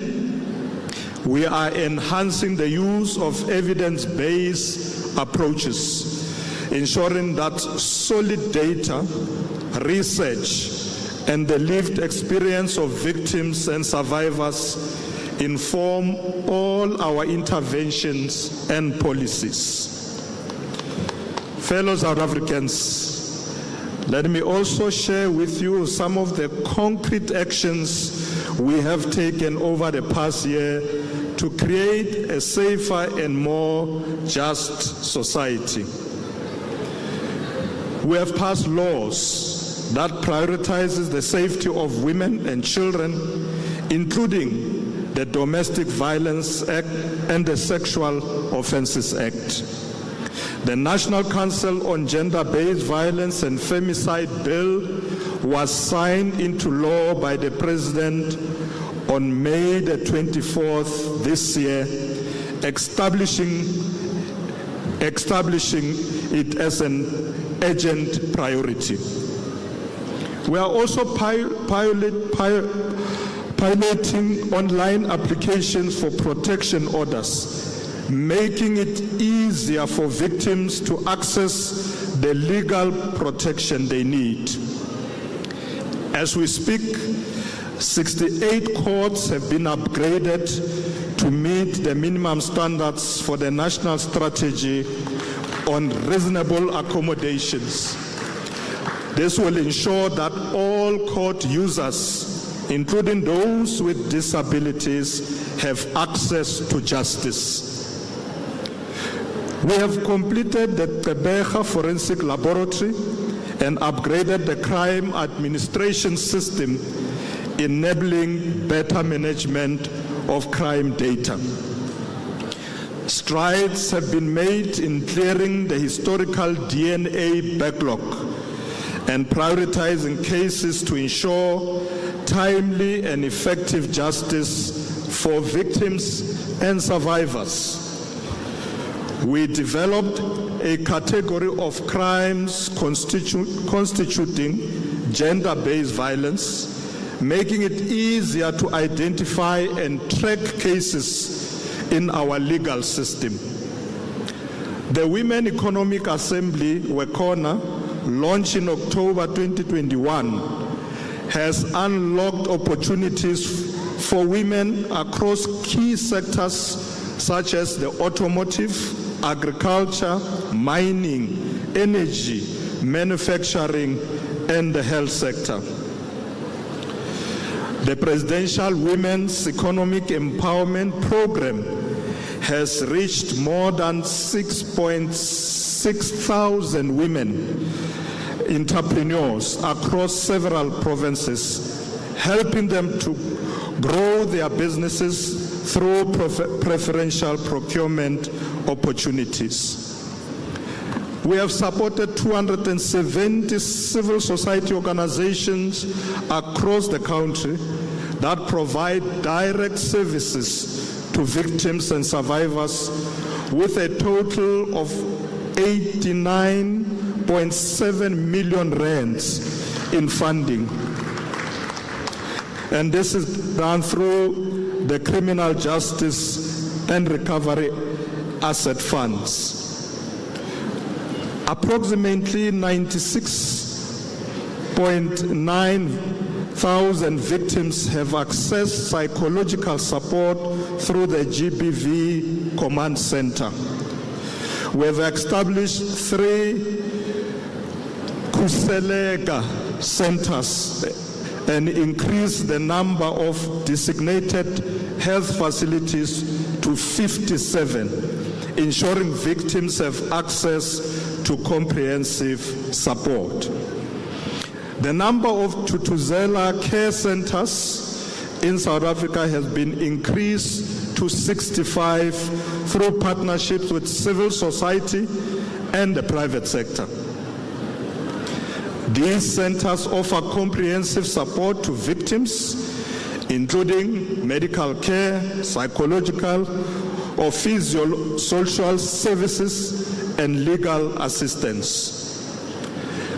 we are enhancing the use of evidence-based approaches, ensuring that solid data, research, and the lived experience of victims and survivors inform all our interventions and policies. Fellow South Africans, let me also share with you some of the concrete actions we have taken over the past year to create a safer and more just society. We have passed laws that prioritizes the safety of women and children, including the Domestic Violence Act and the Sexual Offences Act. The National Council on Gender-Based Violence and Femicide Bill was signed into law by the President on May the 24th this year, establishing it as an urgent priority. We are also piloting online applications for protection orders, making it easier for victims to access the legal protection they need. As we speak, 68 courts have been upgraded to meet the minimum standards for the national strategy on reasonable accommodations. This will ensure that all court users, including those with disabilities, have access to justice. We have completed the Gqeberha Forensic Laboratory and upgraded the crime administration system, enabling better management of crime data. Strides have been made in clearing the historical DNA backlog and prioritizing cases to ensure timely and effective justice for victims and survivors. We developed a category of crimes constituting gender-based violence, making it easier to identify and track cases in our legal system. The Women Economic Assembly, WECONA, launched in October 2021, has unlocked opportunities for women across key sectors such as the automotive, agriculture, mining, energy, manufacturing, and the health sector. The Presidential Women's Economic Empowerment Program has reached more than 6,600 women entrepreneurs across several provinces, helping them to grow their businesses through preferential procurement opportunities. We have supported 270 civil society organizations across the country that provide direct services to victims and survivors with a total of 89.7 million rands in funding. And this is done through the Criminal Justice and Recovery Asset Funds. Approximately 96.9 thousand victims have accessed psychological support through the GBV Command Center. We have established 3 Khuseleka centers and increased the number of designated health facilities to 57, ensuring victims have access to comprehensive support. The number of Tutuzela care centers in South Africa has been increased to 65 through partnerships with civil society and the private sector. These centers offer comprehensive support to victims, including medical care, psychological or social services, and legal assistance.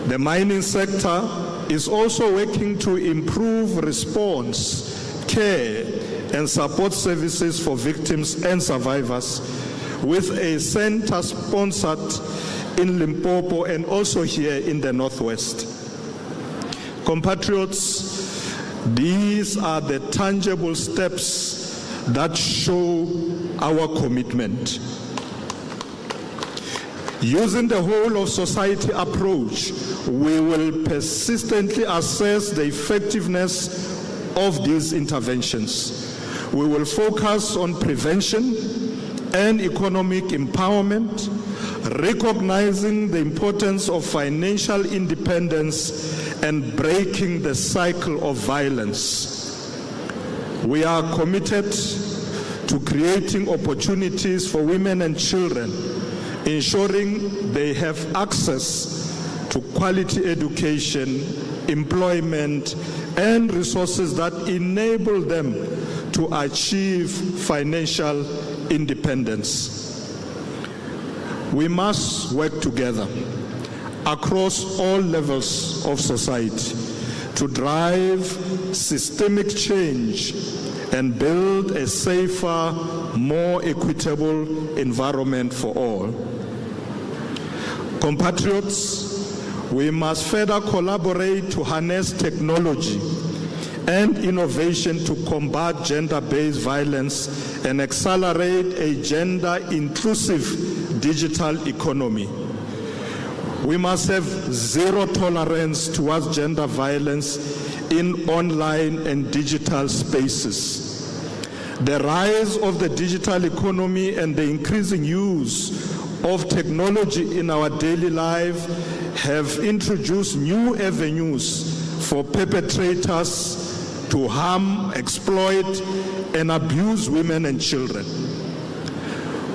The mining sector is also working to improve response, care, and support services for victims and survivors, with a center sponsored in Limpopo and also here in the Northwest. Compatriots, these are the tangible steps that show our commitment. Using the whole of society approach, we will persistently assess the effectiveness of these interventions. We will focus on prevention and economic empowerment, recognizing the importance of financial independence and breaking the cycle of violence. We are committed to creating opportunities for women and children, ensuring they have access to quality education, employment, and resources that enable them to achieve financial independence. We must work together across all levels of society to drive systemic change and build a safer, more equitable environment for all. Compatriots, we must further collaborate to harness technology and innovation to combat gender-based violence and accelerate a gender-inclusive digital economy. We must have zero tolerance towards gender violence in online and digital spaces. The rise of the digital economy and the increasing use of technology in our daily life have introduced new avenues for perpetrators to harm, exploit, and abuse women and children.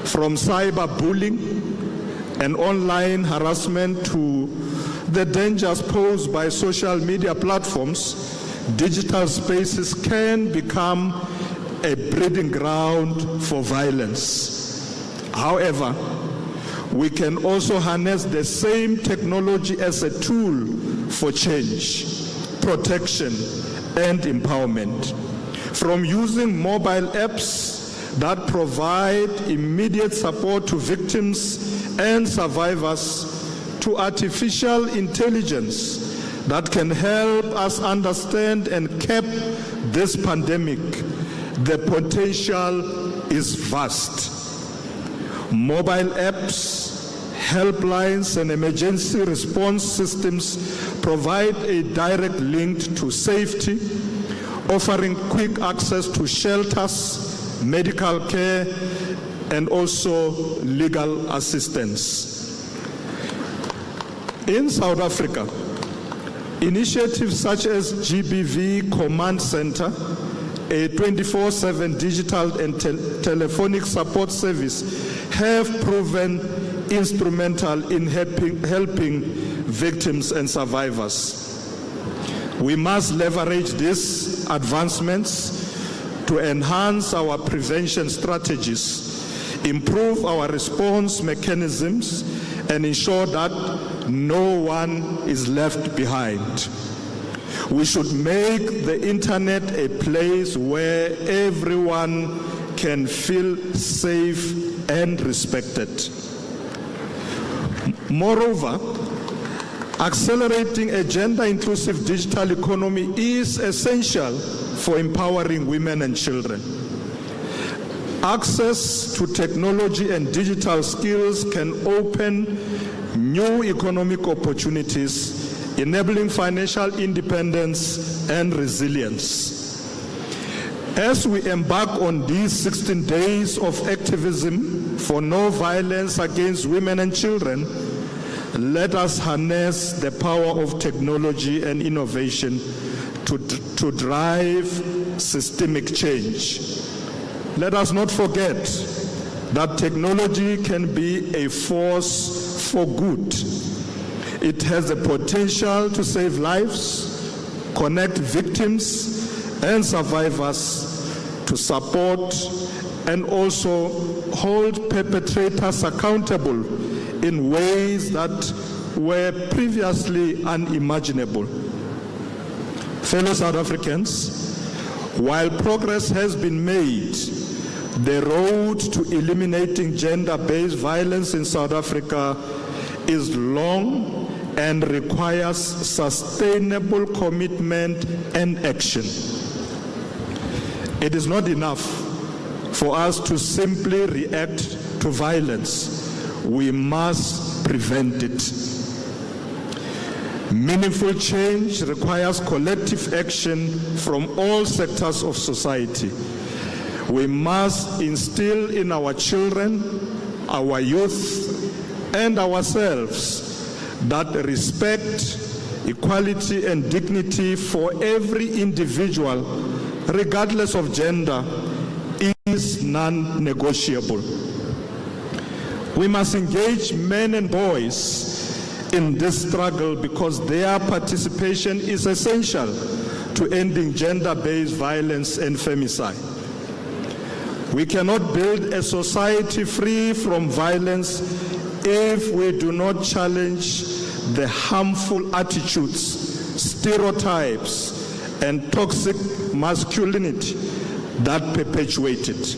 From cyberbullying and online harassment to the dangers posed by social media platforms, digital spaces can become a breeding ground for violence. However, we can also harness the same technology as a tool for change, protection, and empowerment. From using mobile apps that provide immediate support to victims and survivors, to artificial intelligence that can help us understand and cap this pandemic, the potential is vast. Mobile apps, helplines, and emergency response systems provide a direct link to safety, offering quick access to shelters, medical care, and also legal assistance. In South Africa, initiatives such as GBV Command Center, a 24/7 digital and telephonic support service, have proven instrumental in helping victims and survivors. We must leverage these advancements to enhance our prevention strategies, improve our response mechanisms, and ensure that no one is left behind. We should make the internet a place where everyone can feel safe and respected. Moreover, accelerating a gender-inclusive digital economy is essential for empowering women and children. Access to technology and digital skills can open new economic opportunities, enabling financial independence and resilience. As we embark on these 16 days of activism for no violence against women and children, let us harness the power of technology and innovation to drive systemic change. Let us not forget that technology can be a force for good. It has the potential to save lives, connect victims and survivors, to support and also hold perpetrators accountable in ways that were previously unimaginable. Fellow South Africans, while progress has been made, the road to eliminating gender-based violence in South Africa is long and requires sustainable commitment and action. It is not enough for us to simply react to violence. We must prevent it. Meaningful change requires collective action from all sectors of society. We must instill in our children, our youth, and ourselves that respect, equality, and dignity for every individual, regardless of gender, is non-negotiable. We must engage men and boys in this struggle because their participation is essential to ending gender-based violence and femicide. We cannot build a society free from violence if we do not challenge the harmful attitudes, stereotypes, and toxic masculinity that perpetuate it.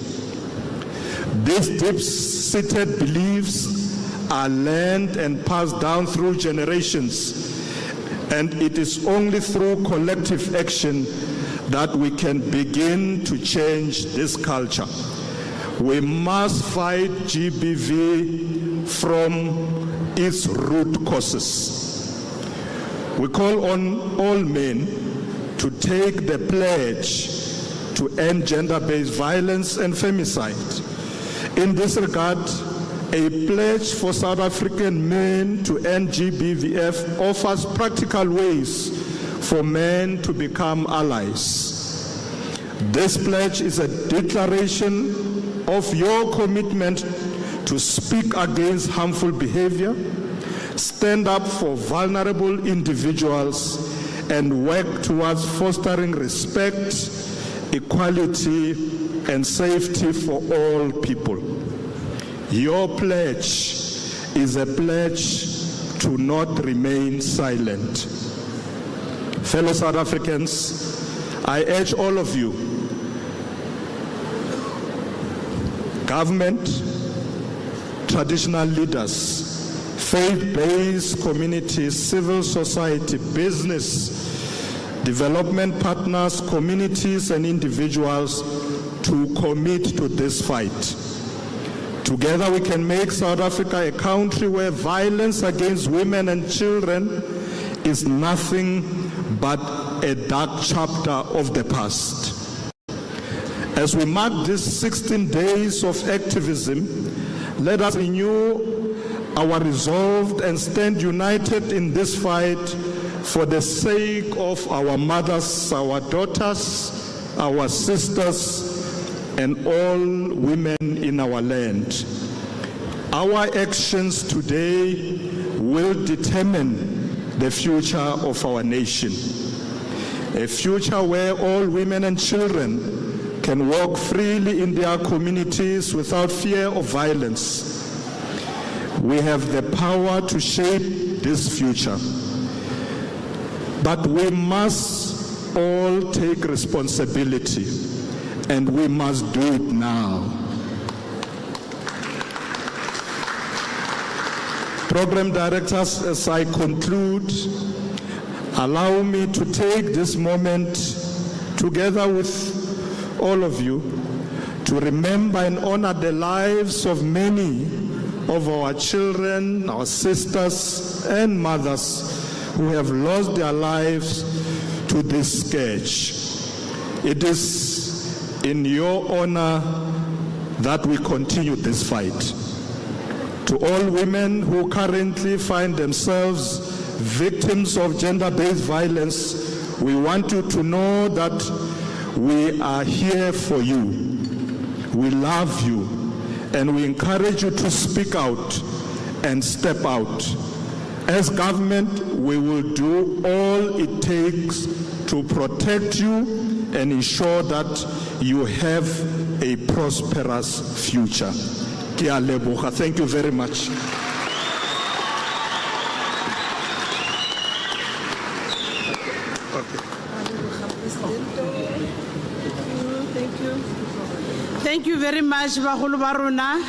These deep-seated beliefs are learned and passed down through generations, and it is only through collective action that we can begin to change this culture. We must fight GBV from its root causes. We call on all men to take the pledge to end gender-based violence and femicide. In this regard, a pledge for South African men to end GBVF offers practical ways for men to become allies. This pledge is a declaration of your commitment to speak against harmful behavior, stand up for vulnerable individuals, and work towards fostering respect, equality, and safety for all people. Your pledge is a pledge to not remain silent. Fellow South Africans, I urge all of you, government, traditional leaders, faith-based communities, civil society, business, development partners, communities, and individuals to commit to this fight. Together we can make South Africa a country where violence against women and children is nothing but a dark chapter of the past. As we mark these 16 days of activism, let us renew our resolve and stand united in this fight for the sake of our mothers, our daughters, our sisters, and all women in our land. Our actions today will determine the future of our nation. A future where all women and children can walk freely in their communities without fear of violence. We have the power to shape this future. But we must all take responsibility, and we must do it now. Program directors, as I conclude, allow me to take this moment together with all of you to remember and honor the lives of many of our children, our sisters and mothers who have lost their lives to this scourge. It is in your honor that we continue this fight. To all women who currently find themselves victims of gender-based violence, we want you to know that we are here for you. We love you, and we encourage you to speak out and step out. As government, we will do all it takes to protect you and ensure that you have a prosperous future. Ke a leboga. Thank you very much. Thank you very much, Baholo Barona.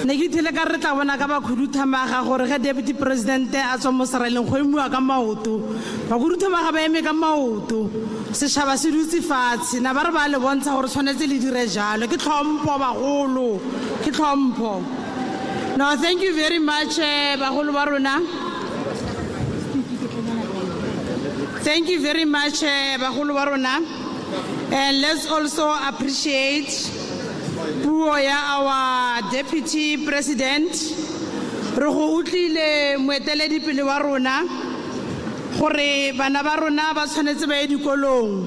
Negitile ka re tla bona ka ba khudutamaga gore ga deputy president a tswa mo Sereleng go imua ka maoto. Ba khudutamaga ba eme ka maoto. Setšhaba se dutse fatshe na ba re ba le bontsha gore tshwanetse le dire jalo. Ke tlhompho bagolo. Ke tlhompho. No, thank you very much, Baholo Barona. Thank you very much, Baholo Barona. And let's also appreciate our Deputy President. Re go utlile moeteledi pele wa rona gore bana ba rona ba tshwanetse ba ye dikolong.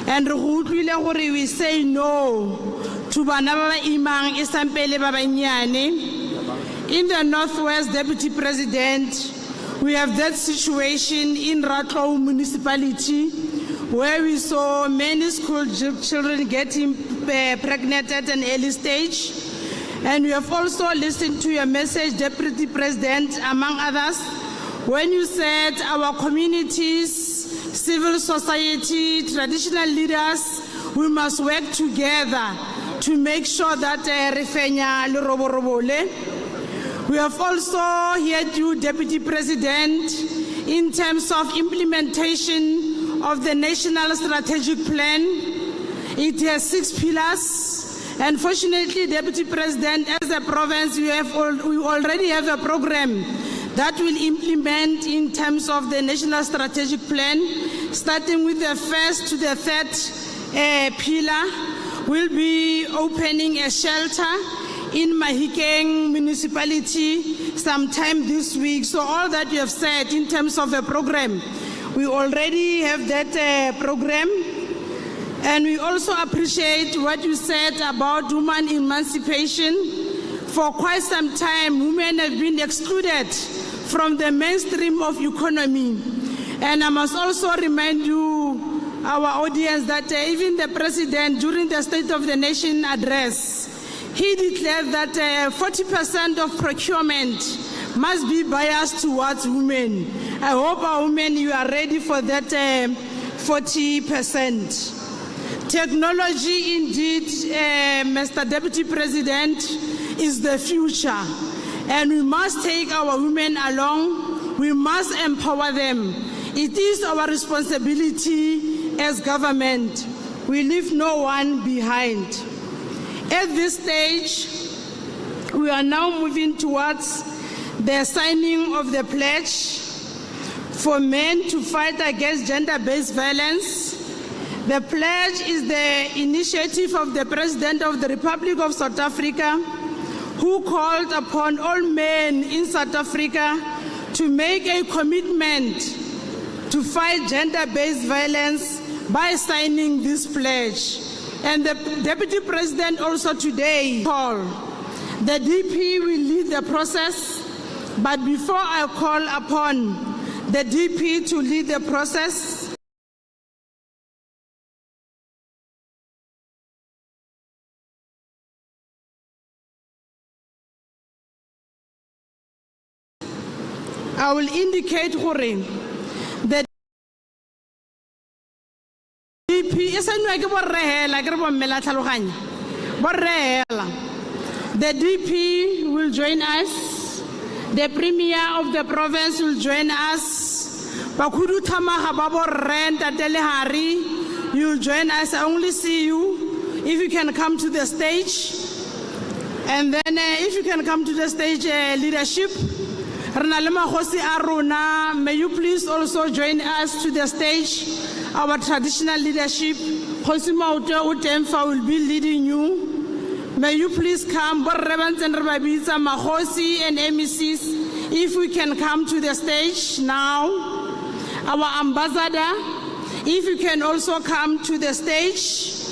And re go utlile gore we say no to bana ba ba imang e sampele ba banyane. In the Northwest, Deputy President, we have that situation in Ratlou municipality where we saw many school children getting pregnant at an early stage. And we have also listened to your message, Deputy President, among others, when you said our communities, civil society, traditional leaders, we must work together to make sure that refenya le roborobole. We have also heard you, Deputy President, in terms of implementation of the National Strategic Plan. It has 6 pillars. And fortunately, Deputy President, as a province, we already have a program that will implement in terms of the National Strategic Plan, starting with the first to the third pillar. We'll be opening a shelter in Mahikeng municipality sometime this week. So all that you have said in terms of a program, we already have that program. And we also appreciate what you said about women emancipation. For quite some time, women have been excluded from the mainstream of economy. And I must also remind you, our audience, that even the President, during the State of the Nation address, he declared that 40% of procurement must be biased towards women. I hope our women, you are ready for that 40%. Technology, indeed, Mr. Deputy President, is the future. And we must take our women along. We must empower them. It is our responsibility as government. We leave no one behind. At this stage, we are now moving towards the signing of the pledge for men to fight against gender-based violence. The pledge is the initiative of the President of the Republic of South Africa, who called upon all men in South Africa to make a commitment to fight gender-based violence by signing this pledge. And the Deputy President also today called. The DP will lead the process, but before I call upon the DP to lead the process, I will indicate the DP. The DP will join us. The Premier of the province will join us. You'll join us. I only see you if you can come to the stage. And then if you can come to the stage, leadership. May you please also join us to the stage. Our traditional leadership, Utemfa, will be leading you. May you please come, Mahosi and MECs, if we can come to the stage now. Our ambassador, if you can also come to the stage.